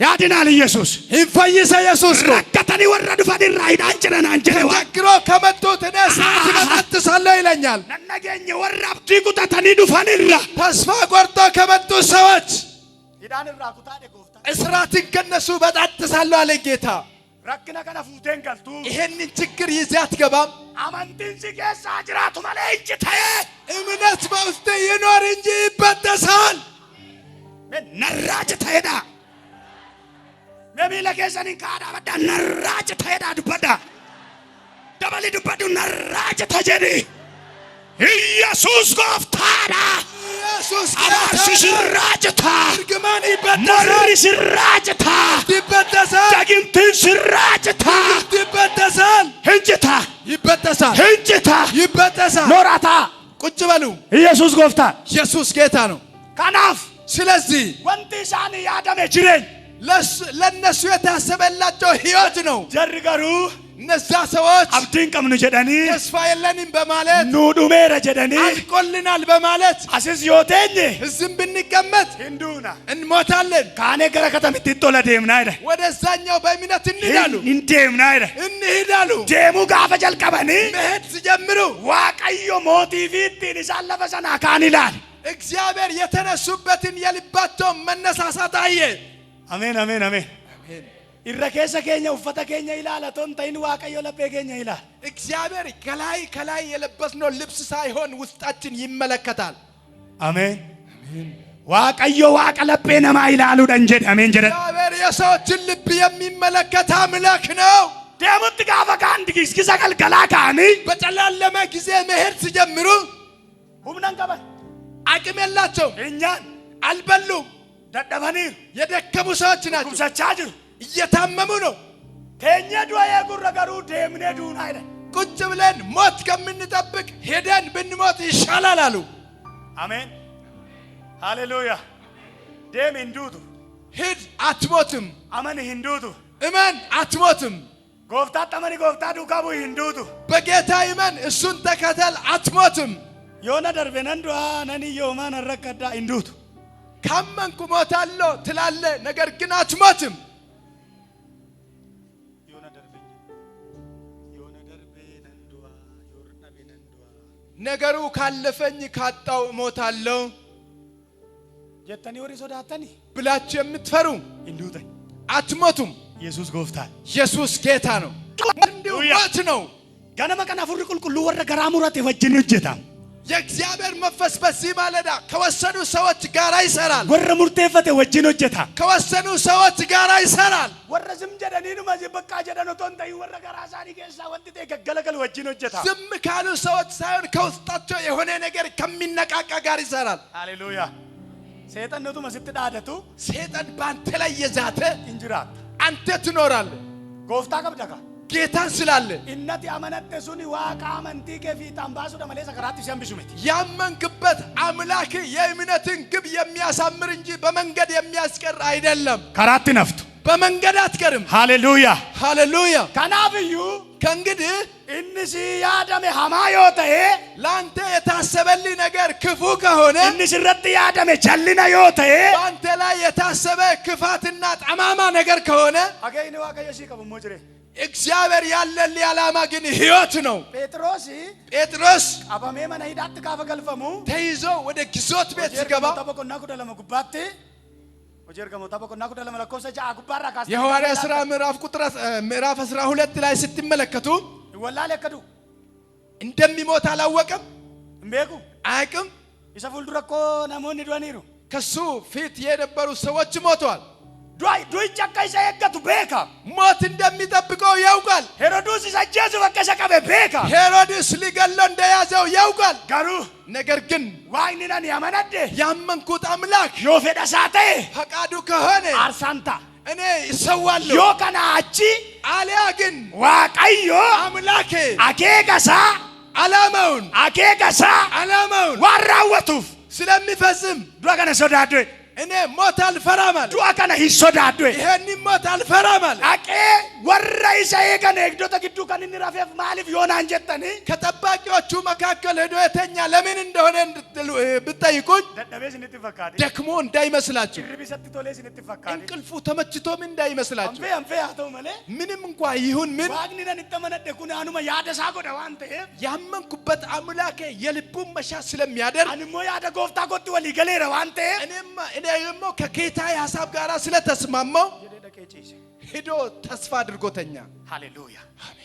ያድናል። ኢየሱስ ይፈይሰ ኢየሱስ ነው። ረከተኒ ወረዱ ፈዲራ ሂዳንጭረን አንጀለዋ ተቸግሮ ከመጡት እኔ እስራት ይበጣጥሳለሁ ይለኛል። ነነገኘ ወራብቲ ቁጠተኒ ዱፈንራ ተስፋ ቆርጦ ከመጡ ሰዎች ሂዳንራ ኩታደ ጎፍታ እስራትን ከነሱ በጣጥሳለሁ አለ ጌታ። ረክነ ከነ ፉቴን ገልቱ ይሄንን ችግር ይዘህ አትገባም። አመንቲን ሲኬሳ ጅራቱ ማለ እንጂ ተየ እምነት በውስጥ ይኖር እንጂ ይበጠሳል። ነራጭ ተሄዳ ነቢለ ኬሰኒን ካዳ በዳ ነራጭ ተሄዳ ዱበዳ ደበሊ ዱበዱ ነራጭ ተጀዲ ኢየሱስ ጎፍታዳ ኢየሱስ አባርሲ ስራጭታ እርግማን መሪ ስራጭታ ይበጠሳል። ዳግምትን ስራጭታ ይበጠሳል። ህንጭታ ይበጠሳል። ህንጭታ ይበጠሳል። ኖራታ ቁጭ በሉ። ኢየሱስ ጎፍታ ኢየሱስ ጌታ ነው። ከናፍ ስለዚህ ወንቲ ሳኒ ያደመ ጅሬኝ ለነሱ የታሰበላቸው ህይወት ነው። ጀርገሩ እነዛ ሰዎች አብዲን ቀምኑ ጀደኒ ተስፋ የለንም በማለት ኑዱሜረ ጀደኒ አልቆልናል በማለት አሲስ ዮቴኝ እዝም ብንቀመጥ ሂንዱና እንሞታለን። ካኔ ገረ ከተምት ቶለ ደምና አይደ ወደዛኛው በእምነት እንሄዳሉ እንዴምና አይደ እንሄዳሉ። ደሙ ጋፈ ጀልቀበኒ መሄድ ሲጀምሩ ዋቀዮ ሞቲቪቲን ይሳለፈ ሰና ካኒላል እግዚአብሔር የተነሱበትን የልባቸው መነሳሳት አየ። አሜን አሜን አሜን። ኢረከሰ ኬኛ ውፈተ ኬኛ ይላል ቶንታይን ዋቀዮ ለጴ ኬኛ ይላል። እግዚአብሔር ከላይ የለበስነው ልብስ ሳይሆን ውስጣችን ይመለከታል። አሜን ዋቀዮ ዋቀ ለጴ ነማ ይላሉ ደንጀድ አሜን ጀደ እግዚአብሔር የሰዎችን ልብ የሚመለከት አምላክ ነው። ደሙት ጋፈ ካንድ ጊስኪ ሰቀልቀላ ካኒ በጨላለመ ጊዜ መሄድ ሲጀምሩ ሁምናን ቀበ አቅም የላቸው፣ እኛን አልበሉም፣ ደደበኒ የደከሙ ሰዎች ናቸው። ኩምሰቻ ጅሩ እየታመሙ ነው። ቴኘ ዱአየ ጉረገሩ ደምኔ ዱን አይደ ቁጭ ብለን ሞት ከምንጠብቅ ሄደን ብንሞት ይሻላል አሉ። አሜን ሃሌሉያ። ደም እንዱቱ ሂድ አትሞትም፣ አመን እንዱቱ እመን አትሞትም። ጎፍታ ተመኒ ጎፍታ ዱካቡ እንዱቱ በጌታ እመን እሱን ተከተል አትሞትም። ዮነ ደርበነን ዱአ ነኒ ዮማን ረከዳ እንዱቱ ካመንኩ ሞታለሁ ትላለህ፣ ነገር ግን አትሞትም። ነገሩ ካለፈኝ ካጣው ሞታለሁ ጀተኒ ወሪ ሶዳተኒ ብላችሁ የምትፈሩ እንዱተኝ አትሞቱም። ኢየሱስ ጎፍታ ኢየሱስ ጌታ ነው። እንዲሁ ሞት ነው። ገነመ ቀና ፉሪ ቁልቁሉ ወረ ገራሙራት ወጅን እጀታ የእግዚአብሔር መንፈስ በዚህ ማለዳ ከወሰኑ ሰዎች ጋር ይሰራል። ወረ ሙርቴፈተ ወጅን ሆጀታ ከወሰኑ ሰዎች ጋር ይሰራል። ወረ ዝም ጀደኒኑ ማዚ በቃ ጀደኖ ቶንታይ ወረ ገራሳኒ ጌሳ ወንጥቴ ገገለገል ወጅን ሆጀታ ዝም ካሉ ሰዎች ሳይሆን ከውስጣቸው የሆነ ነገር ከሚነቃቃ ጋር ይሰራል። ሃሌሉያ ሰይጣን ነቱ መስት ዳደቱ ሰይጣን ባንተ ላይ የዛተ እንጅራት አንተ ትኖራለህ። ጎፍታ ቀብደካ ጌታን ስላለ እነት ያመነተሱኒ ዋቃ አመንቲ ከፊት አምባሱ ደመለ ሰከራት ሲያምብሹመት ያመንክበት አምላክ የእምነትን ግብ የሚያሳምር እንጂ በመንገድ የሚያስቀር አይደለም። ከራት ነፍቱ በመንገድ አትቀርም። ሃሌሉያ ሃሌሉያ። ከናብዩ ከእንግዲህ እንሲ ያደመ ሐማዮተ ላንተ የታሰበልህ ነገር ክፉ ከሆነ እንሲ ረጥ ያደመ ቸልና ዮተ ባንተ ላይ የታሰበ ክፋትና ጠማማ ነገር ከሆነ አገይነ ዋቀዮ ሲቀቡ ሞጅሬ እግዚአብሔር ያለልህ ዓላማ ግን ሕይወት ነው። ጴጥሮስ አባሜ መነ ሂዳት ካፈ ገልፈሙ ተይዞ ወደ ግዞት ቤት ሲገባ ተበቆና ኩደለ መጉባቴ ወጀር ከመጣ በቆና ኩደለ መለኮሰ ጃ ጉባራ ካስ የሐዋርያ ሥራ ምዕራፍ 12 ላይ ስትመለከቱ ወላለ ከዱ እንደሚሞት አላወቀም፣ እምቤኩ አያውቅም። ይሰፉል ድረኮ ነሞኒ ዶኒሩ ከሱ ፊት የነበሩ ሰዎች ሞተዋል። ዱይ ጨካይ ሳይገቱ ቤካ ሞት እንደሚጠብቀው ያውቃል። ሄሮድስ ሲሰጀሱ በቀሰ ቀበ ቤካ ሄሮድስ ሊገለው እንደያዘው ያውቃል። ጋሩ ነገር ግን ዋይኒናን ያመነደ ያመንኩት አምላክ ዮፌዳ ሳተ ፈቃዱ ከሆነ አርሳንታ እኔ እሰዋለሁ። ዮከና አቺ አሊያ ግን ዋቀዮ አምላኬ አኬገሳ ዓላማውን ዋራወቱፍ ስለሚፈጽም ዱአከነ ሶዳዶ እኔ ሞት አልፈራም አለ። ዱአከነ ሂሶዳዶ ይሄን ሞት አልፈራም አለ። አቄ ወራይሳ የገነ እግዶተ ግዱ ከነኒ ራፈፍ ማሊፍ ዮናን ጀተኒ ከጠባቂዎቹ መካከል ሄዶ የተኛ ለምን እንደሆነ ብትጠይቁኝ ደደበስ እንትፈካደ ደክሞ እንዳይመስላችሁ፣ ርቢሰት ቶሌስ እንትፈካደ እንቅልፉ ተመችቶም እንዳይመስላችሁ። አንፈ አተው መለ ምንም እንኳን ይሁን ምን ዋግኒነን ተመነደኩን አኑማ ያደሳ ጎደ ዋንተ ያመንኩበት አምላኬ የልቡን መሻት ስለሚያደርግ አንሞ ያደ ጎፍታ ጎት ወሊ ገሌረ ዋንተ እኔ ደግሞ ከጌታዬ ሐሳብ ጋር ስለተስማማው ሄዶ ተስፋ አድርጎተኛ። ሃሌሉያ አሜን።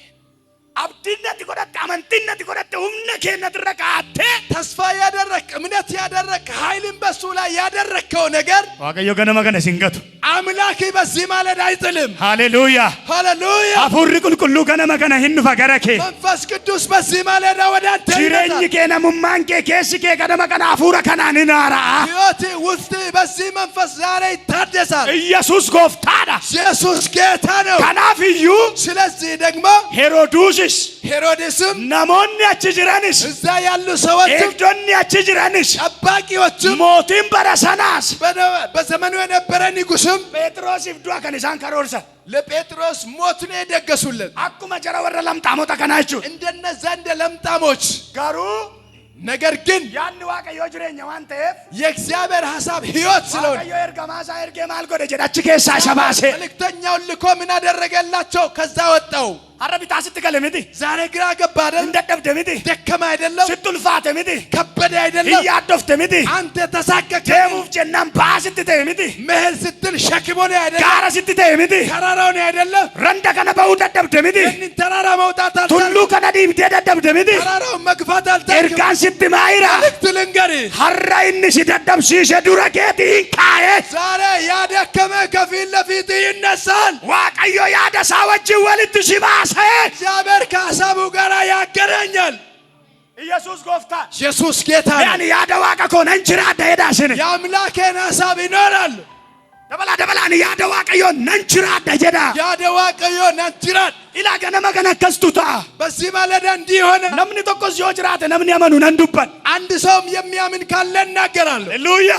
አብድነት ይቆረጥ አመንትነት ይቆረጥ ሁምነ ከነት ረካተ ተስፋ ያደረክ እምነት ያደረክ ኃይልን በሱ ላይ ያደረከው ነገር ዋቀዮ ገነመ ገነ ሲንገቱ አምላክ በዚህ ማለዳ አይጥልም። ሃሌሉያ ሃሌሉያ። አፉሪ ቁልቁሉ ገነመ ገነ ሂንፋ ገረኬ መንፈስ ቅዱስ በዚህ ማለዳ ወደ አንተ ጅሬኝ ከነ ሙማንኬ ከስኬ ገነመ ገነ አፉራ ከናን ናራ ሕይወት ውስጥ በዚህ መንፈስ ዛሬ ይታደሳል። ኢየሱስ ጎፍታዳ ኢየሱስ ጌታ ነው። ከናፍዩ ስለዚህ ደግሞ ሄሮድስም ናሞኒ አችጅራንስ እዛ ያሉ ሰዎች ኤግዶኒ አችጅራንስ ጠባቂዎችም ሞቲም በረሰናስ በዘመኑ የነበረ ንጉስም ጴጥሮስ ይፍዱአ ከነሳን ከሮርሰ ለጴጥሮስ ሞት ነው የደገሱለት። አኩመ ጀራ ወረ ለምጣሞታ ከናችሁ እንደነዛ እንደ ለምጣሞች ጋሩ ነገር ግን ያን ዋቀዮ ጅሬኛ ዋንተ የእግዚአብሔር ሐሳብ ሕይወት ስለሆነ ዋቀዮ ኤርጋማሳ ኤርጌ ማልጎደ ጀዳች ከሳ ሸባሴ መልእክተኛውን ልኮ ምን አደረገላቸው? ከዛ ወጣው አረቢታ ስትከለምቲ ዛሬ ግራ ገባ አይደል? እንደደብደምቲ ደከማ አይደለም? ስትልፋተምቲ ከበደ አይደለም? እያዶፍተምቲ አንተ ተሳቀቀ ደሙፍ ጀናም ባስትተምቲ መህል ስትል ሸክሞኔ አይደለም? ጋራ ስትተምቲ ተራራውን አይደለም? ረንደ ከነ በውደደብደምቲ እንን ተራራ መውጣት ቱሉ ከነ ዲብቴ ደደብደምቲ ተራራውን መግፋት አልቻልክም። ኤርጋን ስትማይራ ልንገሪ ሐራይን ሲደደብሲሸ ዱረኬቲ ካየ ዛሬ ያደከመ ከፊት ለፊት ይነሳል። ዋቀዮ ያደሳ ወጅ ወልት ሲባሰ እግዚአብሔር ከሐሳቡ ጋር ያገናኛል። ኢየሱስ ጎፍታ ኢየሱስ ጌታ ነው። ያን ያደዋቀ ኮነ እንችራ ደዳሽን የአምላኬን ሐሳብ ይኖራል። ደበላን ያደዋቀዮ ነንችራ ደጀዳ ያደዋቀዮ ነንችራ ኢላ ገነመ ገነ ከስቱታ በዚህ ማለዳ እንዲህ ሆነ። ነምን ተቆስ ይወጅራተ ነምን ያመኑ ነንዱበት አንድ ሰውም የሚያምን ካለ እናገራለሁ። ሃሌሉያ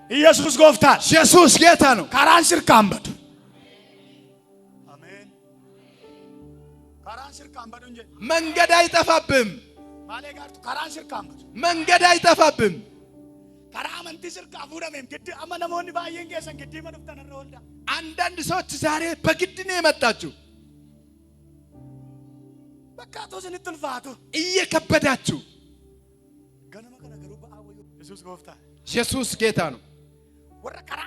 ኢየሱስ ጎፍታ ኢየሱስ ጌታ ነው። ካራንሽር ካምበዱ አሜን። ካራንሽር ካምበዱ እንጂ መንገድ አይጠፋብም። ማለ ጋርቱ ካራንሽር ካምበዱ መንገድ አይጠፋብም። ካራመንቲ ስር ካፉረም ግድ አመነሞኒ ባየን ገሰን ግድ መድፍተን ረወልዳ አንዳንድ ሰዎች ዛሬ በግድ ነው የመጣችሁ። በቃ ተወሰን ትልፋቱ እየከበዳችሁ ገነመ ከነገሩ በአወዩ ኢየሱስ ጎፍታ ኢየሱስ ጌታ ነው። ወረቀራ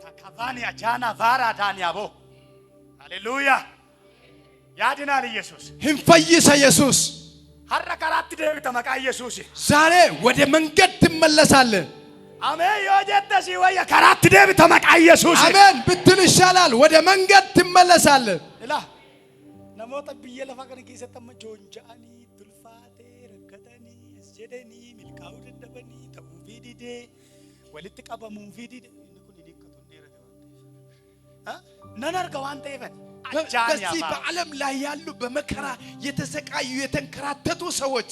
ታካቫኒያ ጃና ቫራ ዳንያቦ ሃሌሉያ ያድናል ኢየሱስ ህንፈይሰ ኢየሱስ har'a karaatti deebita maqaa Yesuus ዛሬ ወደ መንገድ ትመለሳለህ። አሜን yoojetta si wayya karaatti deebita maqaa Yesuus አሜን ብትል ይሻላል። ወደ መንገድ ትመለሳለህ። ila namoota biyya lafa kana keessatti amma joonja'anii tulfaatee rakkatanii jedhanii milkaa'uu dadhabanii ta'uu fi didee walitti qabamuu fi didee inni kun hiikkatu dheerate nan arga waan ta'eef በዚህ በዓለም ላይ ያሉ በመከራ የተሰቃዩ የተንከራተቱ ሰዎች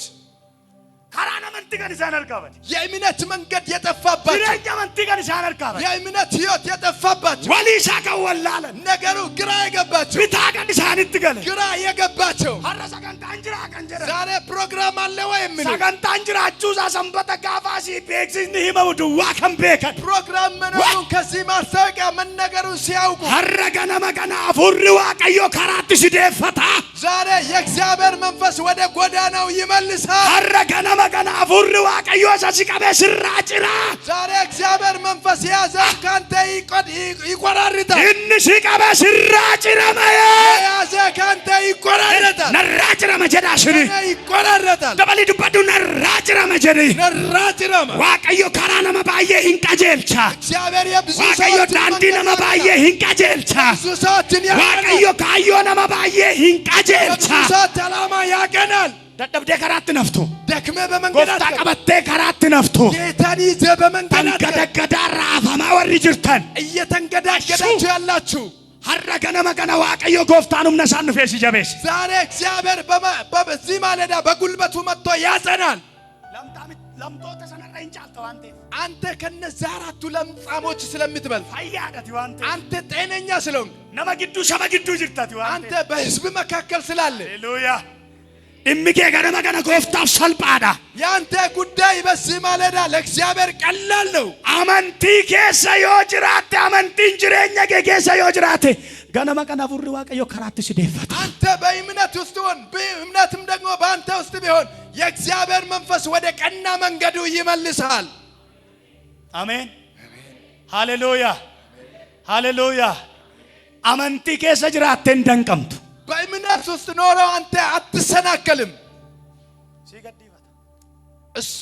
ካራና መንቲጋን ይዛነርካበት የእምነት መንገድ የጠፋባቸው ይረኛ መንቲጋን ይዛነርካበት የእምነት ህይወት የጠፋባቸው ወሊሻ ከወላለ ነገሩ ግራ የገባቸው ቢታቀን ይዛንትገለ ግራ የገባቸው ሐረሰ ቀንታ እንጅራ ቀንጀረ ዛሬ ፕሮግራም አለ ወይ ምን ሰቀንታ እንጅራችሁ ሰንበተ ጋፋሲ ቤክሲስ ንሂመውዱ ዋከም ቤከን ፕሮግራም መኖሩን ከዚህ ማስታወቂያ መነገሩን ሲያውቁ ሐረገነ መገና አፉሪ ዋቀዮ ከራት ሲደፈታ ዛሬ የእግዚአብሔር መንፈስ ወደ ጎዳናው ይመልሳል። ሐረገነ መገና አፉሪ ዋቀዮ ሰሲቀበ ሲራጭራ ዛሬ እግዚአብሔር መንፈስ ያዘን ካንተ ይቆራርጣል። እንሲቀበ ሲራጭራ ማየ ያዘ ካንተ ይቆራርጣል። ነራጭራ መጀዳሽሪ ይቆራርጣል። ደበሊ ድበዱ ነራጭራ መጀሪ ነራጭራ ዋቀዮ ካራና መባየ ሂንቀጀልቻ እግዚአብሔር የብዙ ዋቀዮ ዳንዲ ነመባየ ሂንቀጀልቻ ብዙ ሰዎችን ዋቀዮ ካዮ ነመባየ ሂንቀጀልቻ ሰዓት ዓላማ ያቀናል። ደደብደ ከራት ነፍቶ ደክመ በመንገድ ጎፍታ ቀበቴ ከራት ነፍቶ ጌታን ይዘህ በመንገድ ተንገደገዳ ራፋማ ወሪ ጅርተን እየተንገዳገዳችሁ ያላችሁ ሐረገነ መገና ዋቀዮ ጎፍታኑም ነሳንፌ ሲጀቤስ ዛሬ እግዚአብሔር በዚህ ማለዳ በጉልበቱ መጥቶ ያጸናል። ለምቶ ተሰነረኝ ጫልተው አንተ ከነዛ አራቱ ለምጻሞች ስለምትበልጥ ፈያደት ዋንተ አንተ ጤነኛ ስለሆንክ ነመግዱ ሸመግዱ ጅርተት ዋንተ አንተ በህዝብ መካከል ስላለ ሃሌሉያ እምጌ ገነ መገና ጎፍታፍ ሰልጳዳ ያንተ ጉዳይ በዚህ ማለዳ ለእግዚአብሔር ቀላል ነው። አመንቲ ኬሰ ዮጅራቴ አመንቲ እንጅሬኛ ኬሰ ዮጅራቴ ገነ መገና ፉሪ ዋቀዮ ከራት ሲደፈታ አንተ በእምነት ውስጥ ሆን በእምነትም ደግሞ በአንተ ውስጥ ቢሆን የእግዚአብሔር መንፈስ ወደ ቀና መንገዱ ይመልሳል። አሜን ሃሌሉያ ሃሌሉያ አመንቲ ኬሰ ጅራቴ እንደንቀምቱ በእምነት ውስጥ ኖሮ አንተ አትሰናከልም። ሲገዲፈታ እሱ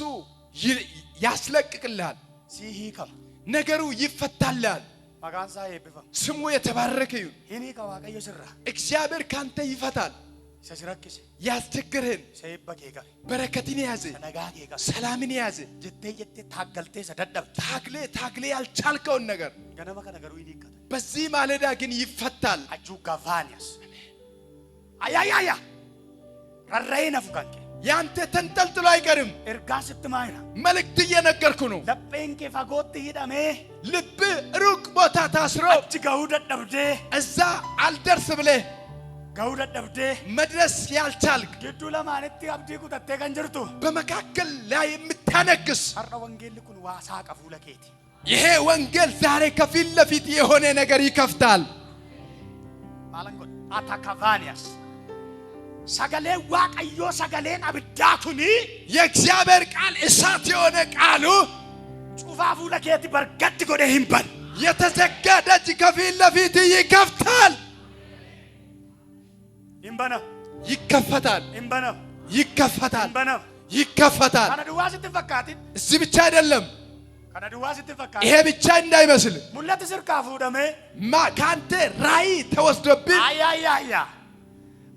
ያስለቅቅልሃል። ሲሂከም ነገሩ ይፈታልሃል። ማጋንሳ ይብፈም ስሙ የተባረከ ይሁን። ይኒ ከዋቀዮ ስራ እግዚአብሔር ካንተ ይፈታል። ሰስረክስ ያስቸግርህን ሰይበከ በረከትን ያዘ ነጋጌ ሰላምን ያዘ ጀቴ ታገልቴ ሰደደብ ታግሌ ያልቻልከውን ነገር ገነመ ከነገሩ ይኒከተ በዚህ ማለዳ ግን ይፈታል። አጁ ጋፋኒያስ አያያያ ረረይነ ፉካንኬ ያንተ ተንጠልጥሎ አይቀርም። እርጋን ስትማይና መልእክት እየነገርኩ ነው። ለጴንኬ ፈጎት ይደሜ ልብ ሩቅ ቦታ ታስሮ እጅ ገው ደደብዴ እዛ አልደርስ ብለህ ገው ደደብዴ መድረስ ያልቻልክ ግዱ ለማለት አብዲ ኩተቴ ከንጅርቱ በመካከል ላይ የምታነክስ አረ ወንጌል ኩን ዋሳ ቀፉ ለኬቲ ይሄ ወንጌል ዛሬ ከፊት ለፊት የሆነ ነገር ይከፍታል። ማለንጎ አታካቫኒያስ ሰገሌ ዋቀዮ ሰገሌን አብዳኩኒ የእግዚአብሔር ቃል እሳት የሆነ ቃሉ ጩፋፉ ለኬቲ በርገድ ጎደ ሂምበል የተዘጋ ደጅ ከፊት ለፊት ይከፍታል። ሂምበነ ይከፈታል። ሂምበነ ይከፈታል። ሂምበነ ይከፈታል። ከነዱዋ ስትፈካት እዚህ ብቻ አይደለም። ከነዱዋ ስትፈካት ይሄ ብቻ እንዳይመስል ሙለት ስርካፉ ደሜ ካንተ ራእይ ተወስዶብህ አያያያ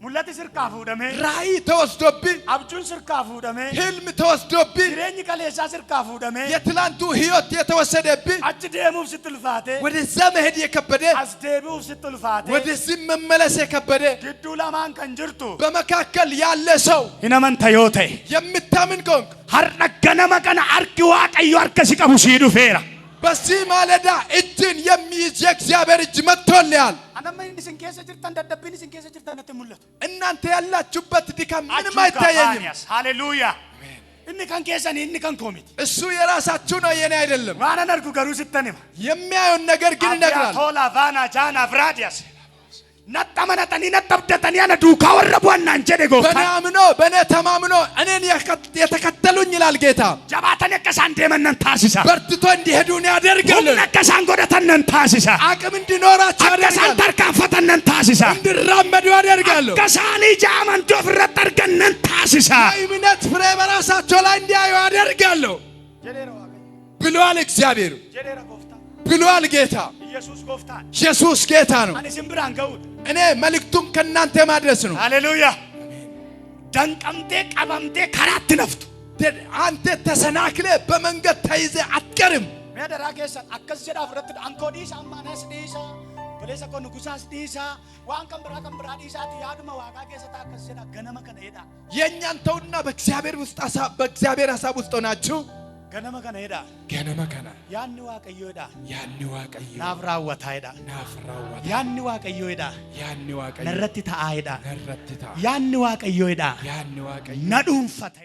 ሙለት ስርካፉ ደሜ ራእይ ተወስዶብህ አብጁን ስርካፉ ደሜ ህልም ተወስዶብህ ጅሬኝ ከሌሳ ስርካፉ ደሜ የትላንቱ ህይወት የተወሰደብህ አጭ ደሙፍ ስትልፋቴ ወደዛ መሄድ የከበደ አስደቡፍ ስትልፋቴ ወደዚህ መመለስ የከበደ ግዱ ለማን ከንጅርቱ በመካከል ያለ ሰው ኢነመን ተዮቴ የምታምን ከሆንክ ሐረገነ መገና አርኪ ዋቀዮ አርከ ሲቀቡ ሲዱ ፌራ በዚህ ማለዳ እጅን የሚይዝ የእግዚአብሔር እጅ መጥቶልሃል። አነመን ንስንኬሰ ጅርተን ደደብኒ ንስንኬሰ ጅርተን ተሙለት እናንተ ያላችሁበት ድካም ምንም አይታየኝም። ሃሌሉያ እኒ ከንኬሰኒ እኒ ከንኮሚት እሱ የራሳችሁ ነው፣ የኔ አይደለም። ዋና ነርኩ ገሩ ስተንም የሚያዩን ነገር ግን ይነግራል። ቶላ ቫና ጃና ፍራዲያስ ነጠመነጠኒ ነጠብደተኒ ያነ ዱካ ወረቧና እንጀ ደጎ በእኔ አምኖ በእኔ ተማምኖ እኔን የተከተሉኝ ይላል ጌታ ጀባተን ከሳን ደመነን ታሲሳ በርትቶ እንዲሄዱን ያደርጋል። ከሳን ጎደተነን ታሲሳ አቅም እንዲኖራቸው ከሳን ያደርጋል። ተርካፈተነን ታሲሳ እንዲራመዱ ያደርጋል። ከሳን ጃመን ዶፍረጠርገነን ታሲሳ የእምነት ፍሬ በራሳቸው ላይ እንዲያዩ ያደርጋል ብሏል እግዚአብሔር ብሏል ጌታ። ኢየሱስ ጌታ ነው። እኔ መልእክቱን ከእናንተ ማድረስ ነው። ሃሌሉያ። ደንቀምቴ ቀበምቴ ከራት ነፍቱ አንተ ተሰናክለ በመንገድ ተይዘ አትቀርም። ሜደራ ከሰን አከዘዳ ፍረት አንኮዲስ አማናስ ዲሳ በለሰ ኮ ንጉሳስ ዲሳ ዋን ከምብራ ዲሳ ያዱማ ዋጋ ከሰታ አከዘዳ ገነመ ከነ ሄዳ የኛን ተውና በእግዚአብሔር ውስጥ በእግዚአብሔር ሐሳብ ውስጥ ሆናችሁ ገነመ ከነ ሄዳ ገነመ ከነ ያን ዋቀዮ ሄዳ ያን ዋቀዮ ናፍራወታ ሄዳ ናፍራወታ ያን ዋቀዮ ሄዳ ያን ዋቀዮ ነረቲ ታ ሄዳ ነረቲ ታ ያን ዋቀዮ ሄዳ ያን ዋቀዮ ነዱንፈተ